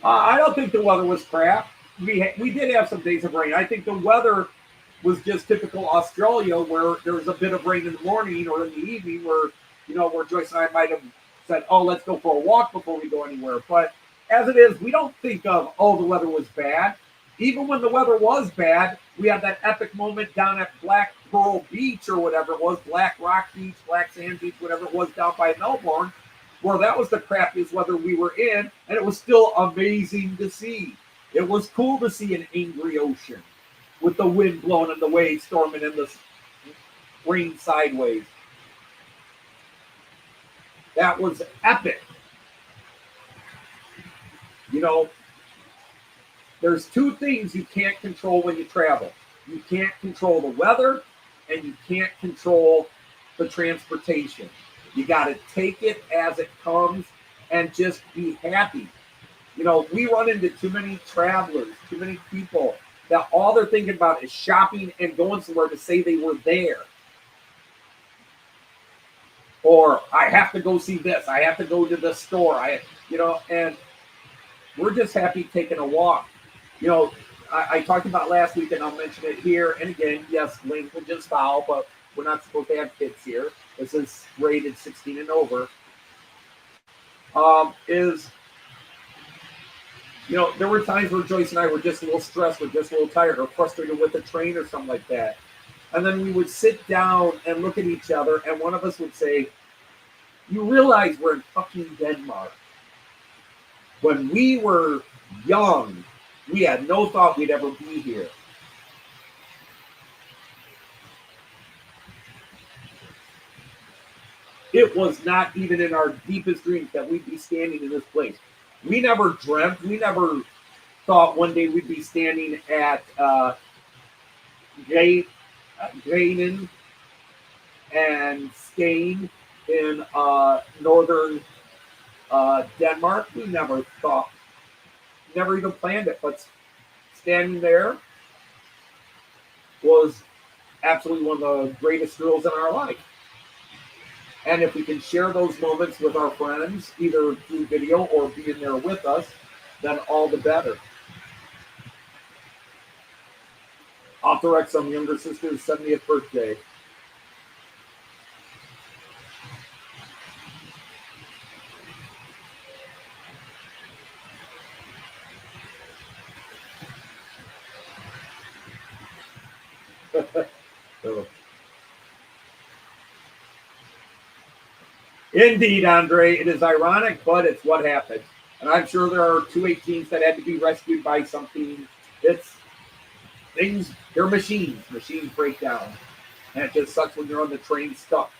I don't think the weather was crap. We did have some days of rain. I think the weather was just typical Australia, where there was a bit of rain in the morning or in the evening, where where Joyce and I might have said, "Oh, let's go for a walk before we go anywhere." But as it is, we don't think of, "Oh, the weather was bad." Even when the weather was bad, we had that epic moment down at Black Pearl Beach or whatever it was, Black Rock Beach, Black Sand Beach, whatever it was down by Melbourne, where that was the crappiest weather we were in, and it was still amazing to see. It was cool to see an angry ocean with the wind blowing and the waves storming and the rain sideways. That was epic. There's two things you can't control when you travel. You can't control the weather, and you can't control the transportation. You got to take it as it comes and just be happy. We run into too many travelers, too many people that all they're thinking about is shopping and going somewhere to say they were there. Or I have to go see this. I have to go to the store. And we're just happy taking a walk. I talked about last week, and I'll mention it here. And again, yes, language is foul, but we're not supposed to have kids here. This is rated 16 and over. There were times where Joyce and I were just a little stressed, or just a little tired, or frustrated with the train or something like that. And then we would sit down and look at each other, and one of us would say, "You realize we're in fucking Denmark. When we were young, we had no thought we'd ever be here." It was not even in our deepest dreams that we'd be standing in this place. We never dreamt, we never thought one day we'd be standing at Grainen and Skane in northern Denmark. We never thought, never even planned it, but standing there was absolutely one of the greatest thrills in our life. And if we can share those moments with our friends, either through video or being there with us, then all the better. Athearn, some younger sister's 70th birthday. Indeed, Andre, it is ironic, but it's what happened. And I'm sure there are 218s that had to be rescued by something. It's things, they're machines. Machines break down. And it just sucks when you're on the train stuck.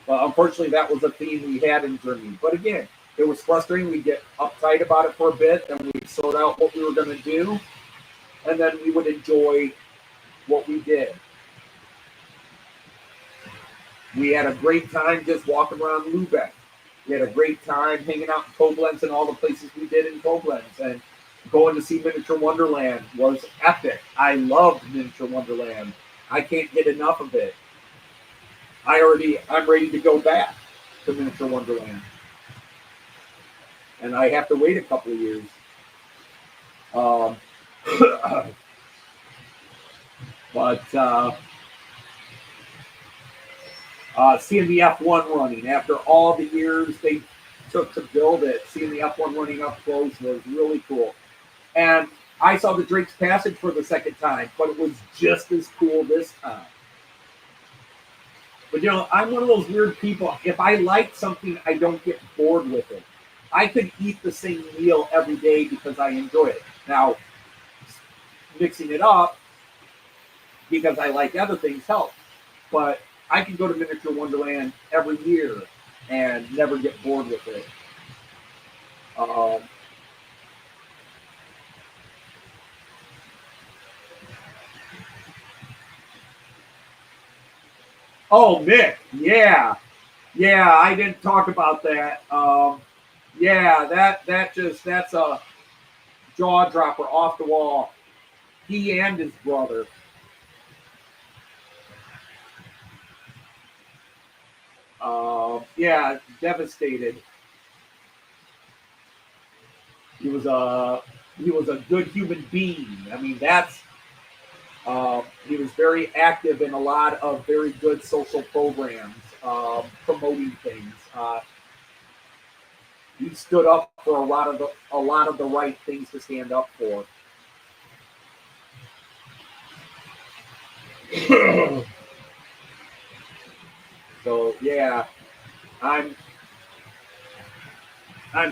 But unfortunately, that was a theme we had in Germany. But again, it was frustrating. We'd get uptight about it for a bit, and we'd sort out what we were going to do. And then we would enjoy what we did. We had a great time just walking around Lubeck. We had a great time hanging out in Koblenz and all the places we did in Koblenz. And going to see Miniature Wonderland was epic. I loved Miniature Wonderland. I can't get enough of it. I'm ready to go back to Miniature Wonderland. And I have to wait a couple of years. Seeing the F1 running after all the years they took to build it, seeing the F1 running up close was really cool. And I saw the Drake's Passage for the second time, but it was just as cool this time. But I'm one of those weird people. If I like something, I don't get bored with it. I could eat the same meal every day because I enjoy it. Now, mixing it up because I like other things helps. But I can go to Miniature Wonderland every year and never get bored with it. Oh, Mick, yeah, I didn't talk about that. Yeah, that's a jaw dropper off the wall. He and his brother. Yeah, devastated. He was a good human being. I mean, that's he was very active in a lot of very good social programs, promoting things. He stood up for a lot of the right things to stand up for. So yeah, I'm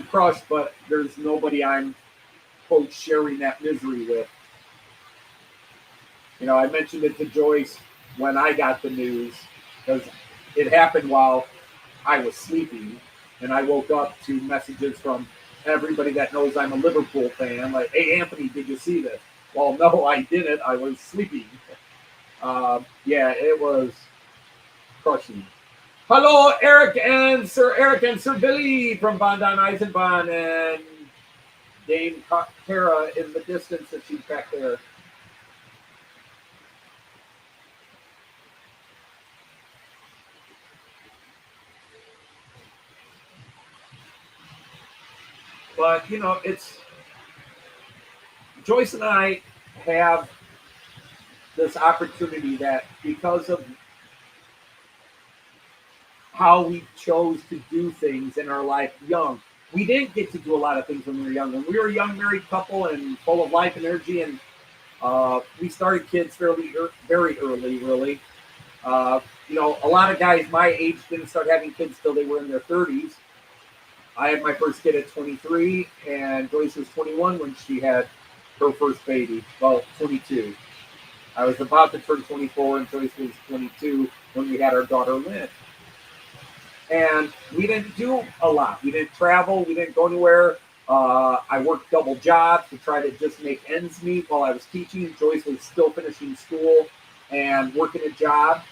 crushed, but there's nobody I'm quote sharing that misery with. You know, I mentioned it to Joyce when I got the news because it happened while I was sleeping, and I woke up to messages from everybody that knows I'm a Liverpool fan, like, "Hey, Anthony, did you see this?" Well, no, I didn't. I was sleeping. Yeah, it was crushing. Hello, Eric and Sir Billy from Von Don Eisenbahn, and Dame Kara in the distance that she's back there. But, you know, it's Joyce and I have this opportunity that because of how we chose to do things in our life young, we didn't get to do a lot of things when we were young. When we were a young married couple and full of life and energy, and we started kids very early, really. You know, a lot of guys my age didn't start having kids till they were in their 30s. I had my first kid at 23, and Joyce was 21 when she had her first baby. Well, 22. I was about to turn 24, and Joyce was 22 when we had our daughter Lynn. And we didn't do a lot. We didn't travel. We didn't go anywhere. I worked double jobs to try to just make ends meet while I was teaching. Joyce was still finishing school and working a job.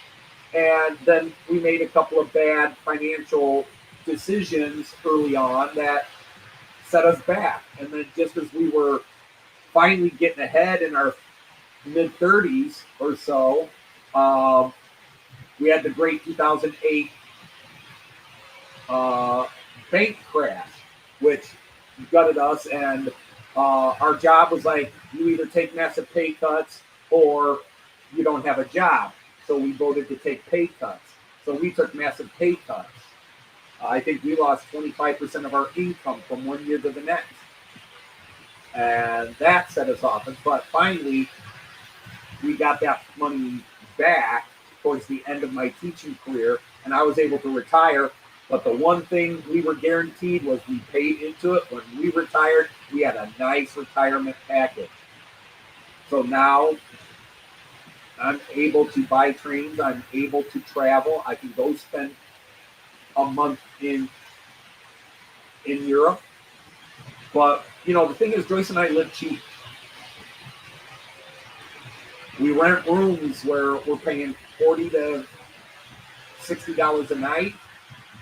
And then we made a couple of bad financial decisions early on that set us back. And then just as we were finally getting ahead in our mid-30s or so, we had the great 2008 bank crash, which gutted us. And our job was like, you either take massive pay cuts or you don't have a job. So we voted to take pay cuts. So we took massive pay cuts. I think we lost 25% of our income from one year to the next. And that set us off. But finally, we got that money back towards the end of my teaching career, and I was able to retire. But the one thing we were guaranteed was we paid into it. When we retired, we had a nice retirement package. So now I'm able to buy trains. I'm able to travel. I can go spend a month in Europe. But, you know, the thing is, Joyce and I live cheap. We rent rooms where we're paying $40 to $60 a night.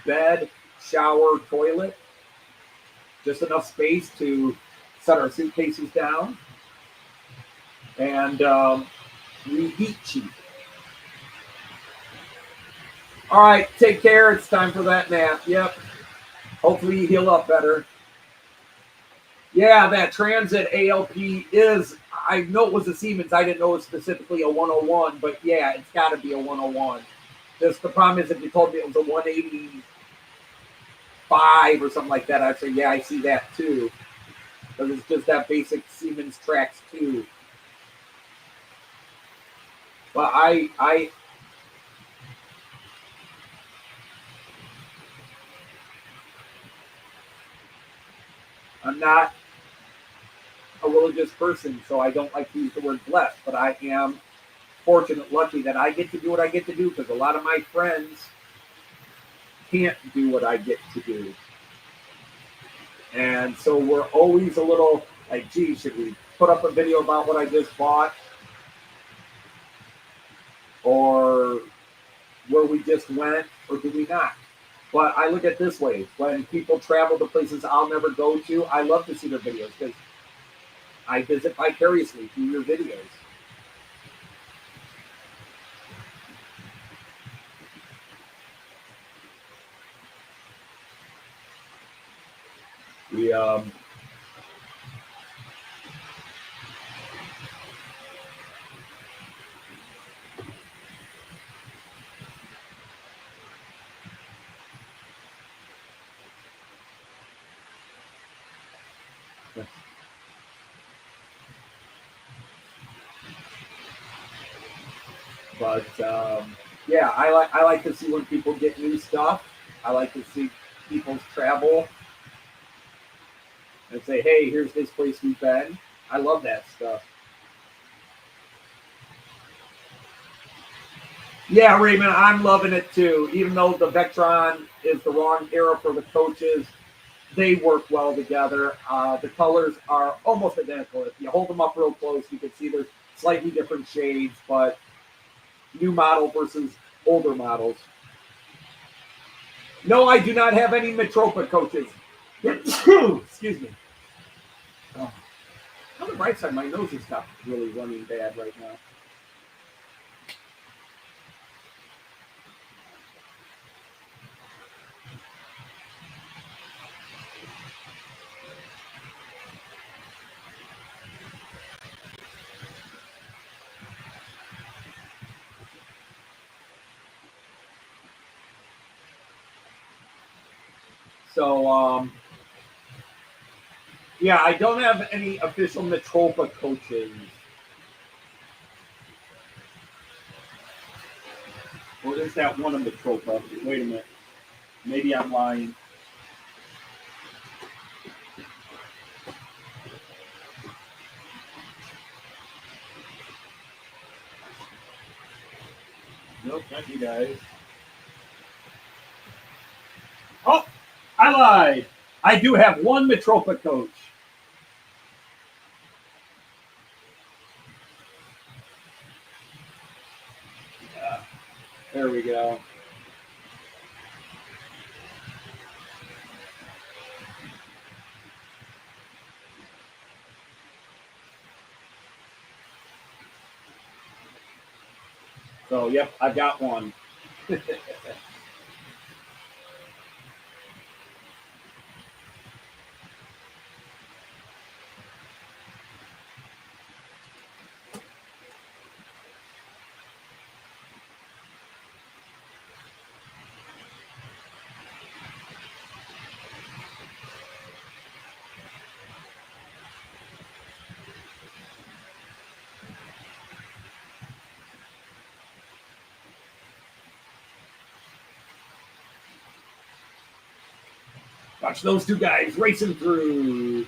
Bed, shower, toilet. Just enough space to set our suitcases down. And we eat cheap. All right, take care. It's time for that nap. Yep. Hopefully you heal up better. Yeah, that Transit ALP is, I know it was a Siemens. I didn't know it was specifically a 101, but yeah, it's got to be a 101. Just the problem is if you told me it was a 185 or something like that, I'd say, yeah, I see that too. Because it's just that basic Siemens Trax 2. But I I'm not a religious person, so I don't like to use the word blessed, but I am fortunate, lucky that I get to do what I get to do, because a lot of my friends can't do what I get to do. And so we're always a little like, gee, should we put up a video about what I just bought? Or where we just went, or do we not? But I look at it this way. When people travel to places I'll never go to, I love to see their videos because I visit vicariously through your videos. We But yeah, I like to see when people get new stuff. I like to see people's travel and say, hey, here's this place we've been. I love that stuff. Yeah, Raymond, I'm loving it too. Even though the Vectron is the wrong era for the coaches, they work well together. The colors are almost identical. If you hold them up real close, you can see there's slightly different shades, but new model versus older models. No, I do not have any Metropa coaches. Excuse me. Oh. On the right side, my nose has stopped really running bad right now. So, yeah, I don't have any official Metropa coaches. Or is that one of Metropa? Wait a minute. Maybe I'm lying. Nope, not you guys. Oh, I lied. I do have one Metropa coach. Yeah, there we go. So, yep, I've got one. Watch those two guys racing through.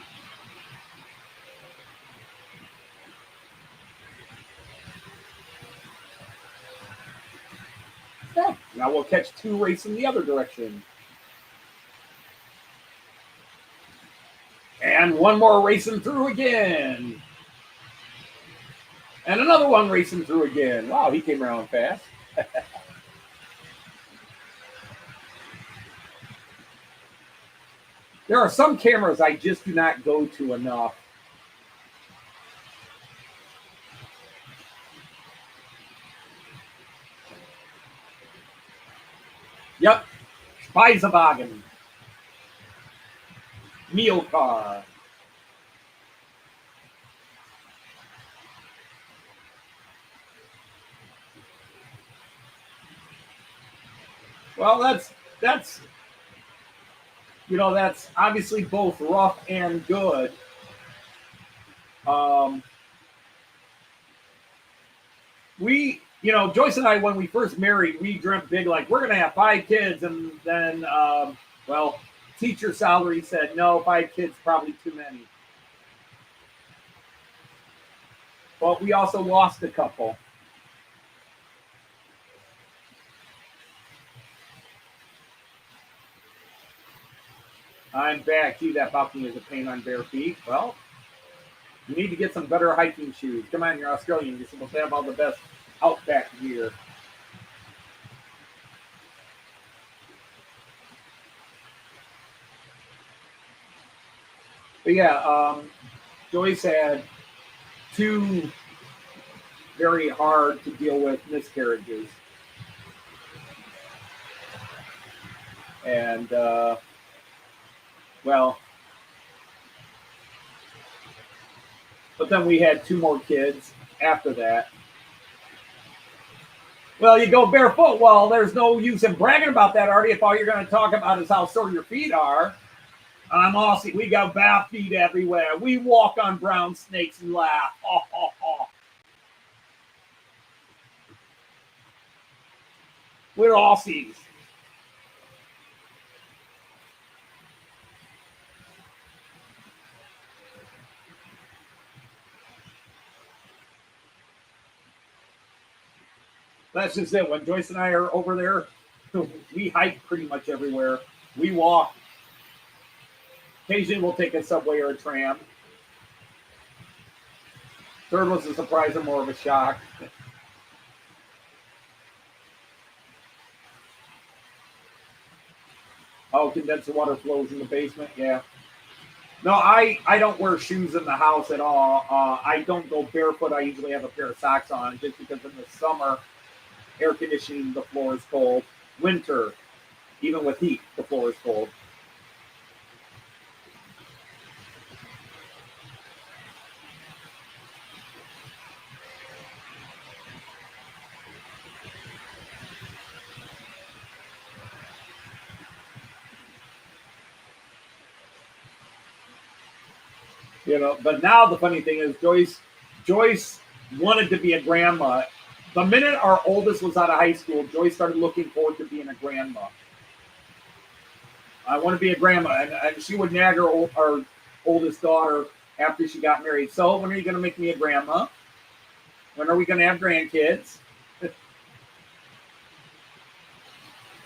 Okay. Now we'll catch two racing the other direction. And one more racing through again. And another one racing through again. Wow, he came around fast. There are some cameras I just do not go to enough. Yep. Speisewagen. Meal car. Well, that's you know, that's obviously both rough and good. We, you know, Joyce and I, when we first married, we dreamt big, like we're going to have 5 kids. And then, well, teacher salary said, no, 5 kids, probably too many. But we also lost a couple. I'm back. Gee, that balcony is a pain on bare feet. Well, you need to get some better hiking shoes. Come on, you're Australian. You're supposed to have all the best outback gear. But yeah, Joyce had 2 very hard to deal with miscarriages. And, well, but then we had 2 more kids after that. Well, you go barefoot. Well, there's no use in bragging about that, Artie, if all you're going to talk about is how sore your feet are. I'm Aussie. We got bat feet everywhere. We walk on brown snakes and laugh. Oh, oh, oh. We're Aussies. That's just it. When Joyce and I are over there, we hike pretty much everywhere. We walk. Occasionally we'll take a subway or a tram. Third was a surprise or more of a shock. Oh, condensed water flows in the basement? Yeah. No, I don't wear shoes in the house at all. I don't go barefoot. I usually have a pair of socks on just because in the summer, air conditioning, the floor is cold. Winter, even with heat, the floor is cold. You know, but now the funny thing is Joyce wanted to be a grandma. The minute our oldest was out of high school, Joyce started looking forward to being a grandma. I want to be a grandma. And she would nag our oldest daughter after she got married. So when are you going to make me a grandma? When are we going to have grandkids?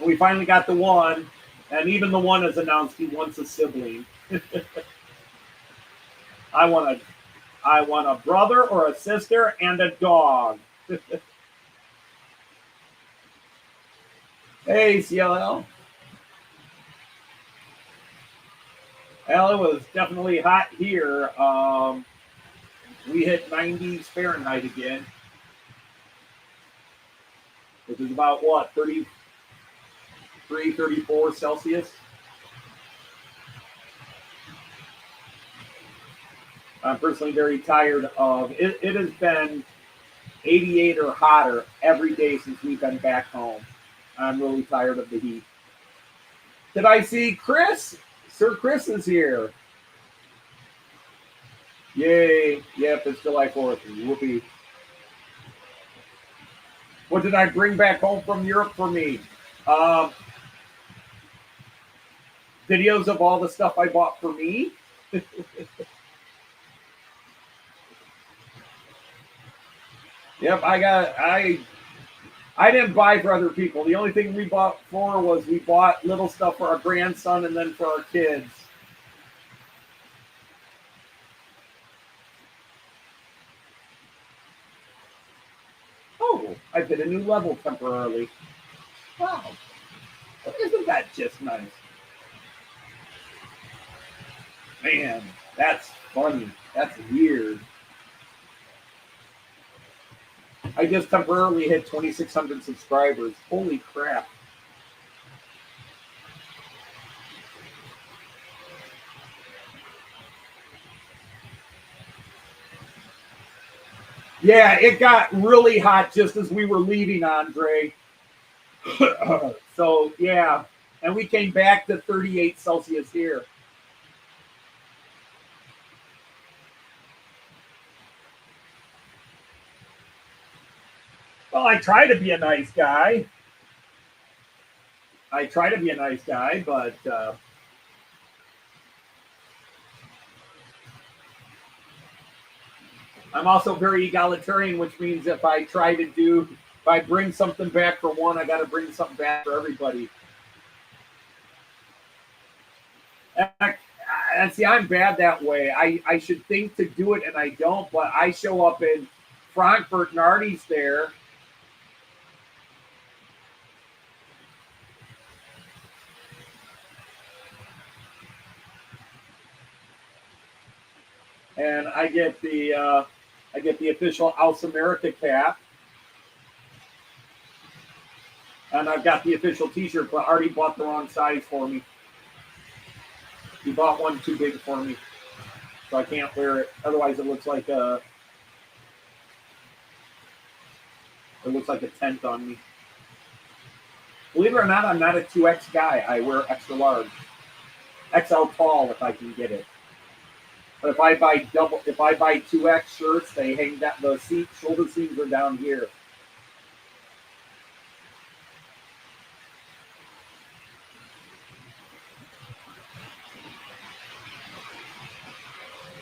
We finally got the one. And even the one has announced he wants a sibling. I want a brother or a sister and a dog. Hey, CLL. Well, it was definitely hot here. We hit 90s Fahrenheit again, which is about what, 33, 34 Celsius? I'm personally very tired of it. It has been 88 or hotter every day since we've been back home. I'm really tired of the heat. Did I see Chris? Sir Chris is here. Yay. Yep, it's July 4th. Whoopee. What did I bring back home from Europe for me? Videos of all the stuff I bought for me. Yep, I didn't buy for other people. The only thing we bought was we bought little stuff for our grandson and then for our kids. Oh, I've hit a new level temporarily. Wow. Isn't that just nice? Man, that's funny. That's weird. I just temporarily hit 2,600 subscribers. Holy crap. Yeah, it got really hot just as we were leaving, Andre. So, yeah. And we came back to 38 Celsius here. Well, I try to be a nice guy. But I'm also very egalitarian, which means if I bring something back for one, I got to bring something back for everybody. And see, I'm bad that way. I should think to do it, and I don't. But I show up in Frankfurt, and Artie's there. And I get the official Aus America cap, and I've got the official T-shirt. But Artie bought the wrong size for me. He bought one too big for me, so I can't wear it. Otherwise, it looks like a tent on me. Believe it or not, I'm not a 2X guy. I wear extra large, XL tall if I can get it. But if I buy 2X shirts, they hang that the shoulder seams are down here.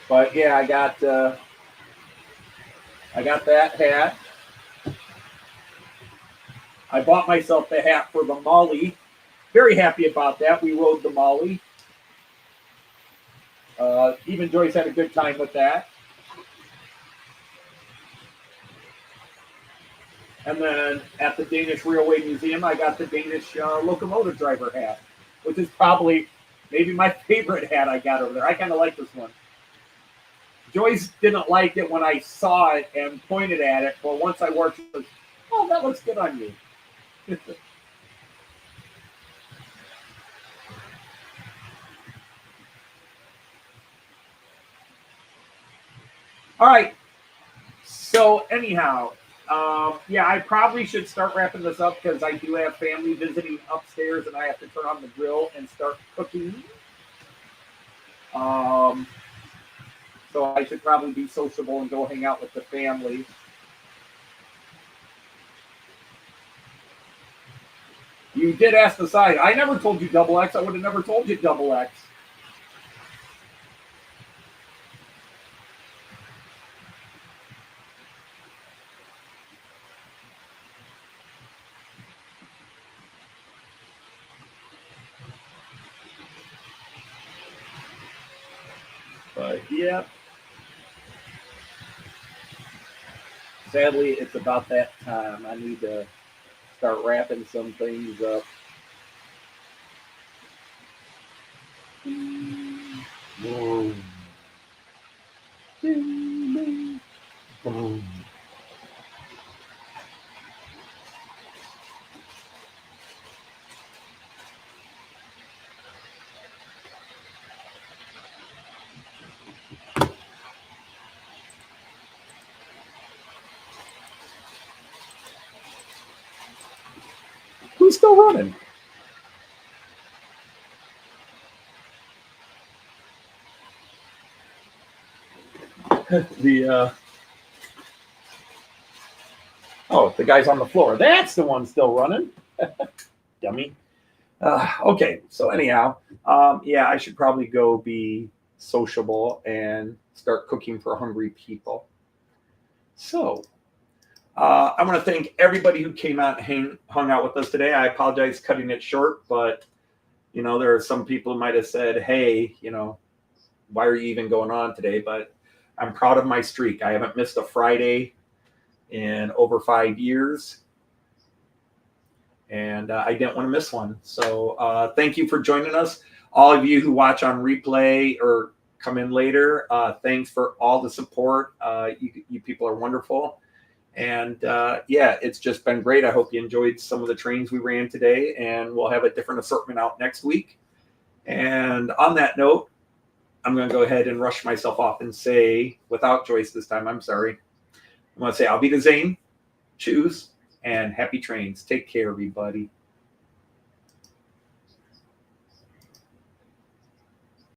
But yeah, I got that hat. I bought myself the hat for the Molly. Very happy about that. We rode the Molly. Even Joyce had a good time with that. And then at the Danish Railway Museum, I got the Danish locomotive driver hat, which is probably maybe my favorite hat I got over there. I kind of like this one. Joyce didn't like it when I saw it and pointed at it, but once I wore it, she was, oh, that looks good on you. All right. So anyhow, yeah, I probably should start wrapping this up because I do have family visiting upstairs and I have to turn on the grill and start cooking. So I should probably be sociable and go hang out with the family. You did ask the size. I never told you double X. I would have never told you double X. But yeah. Sadly, it's about that time. I need to start wrapping some things up. Boom. Boom. Boom. Who's still running? The guy's on the floor. That's the one still running. Dummy. Okay, so anyhow, yeah, I should probably go be sociable and start cooking for hungry people. So I want to thank everybody who came out and hung out with us today. I apologize cutting it short, but you know, there are some people who might have said, hey, you know, why are you even going on today? But I'm proud of my streak. I haven't missed a Friday in over 5 years. And I didn't want to miss one. So thank you for joining us. All of you who watch on replay or come in later, thanks for all the support. You people are wonderful. And yeah, it's just been great. I hope you enjoyed some of the trains we ran today. And we'll have a different assortment out next week. And on that note, I'm going to go ahead and rush myself off and say, without Joyce this time, I'm sorry. I'm going to say, I'll be the Zane. Choose and happy trains. Take care, everybody.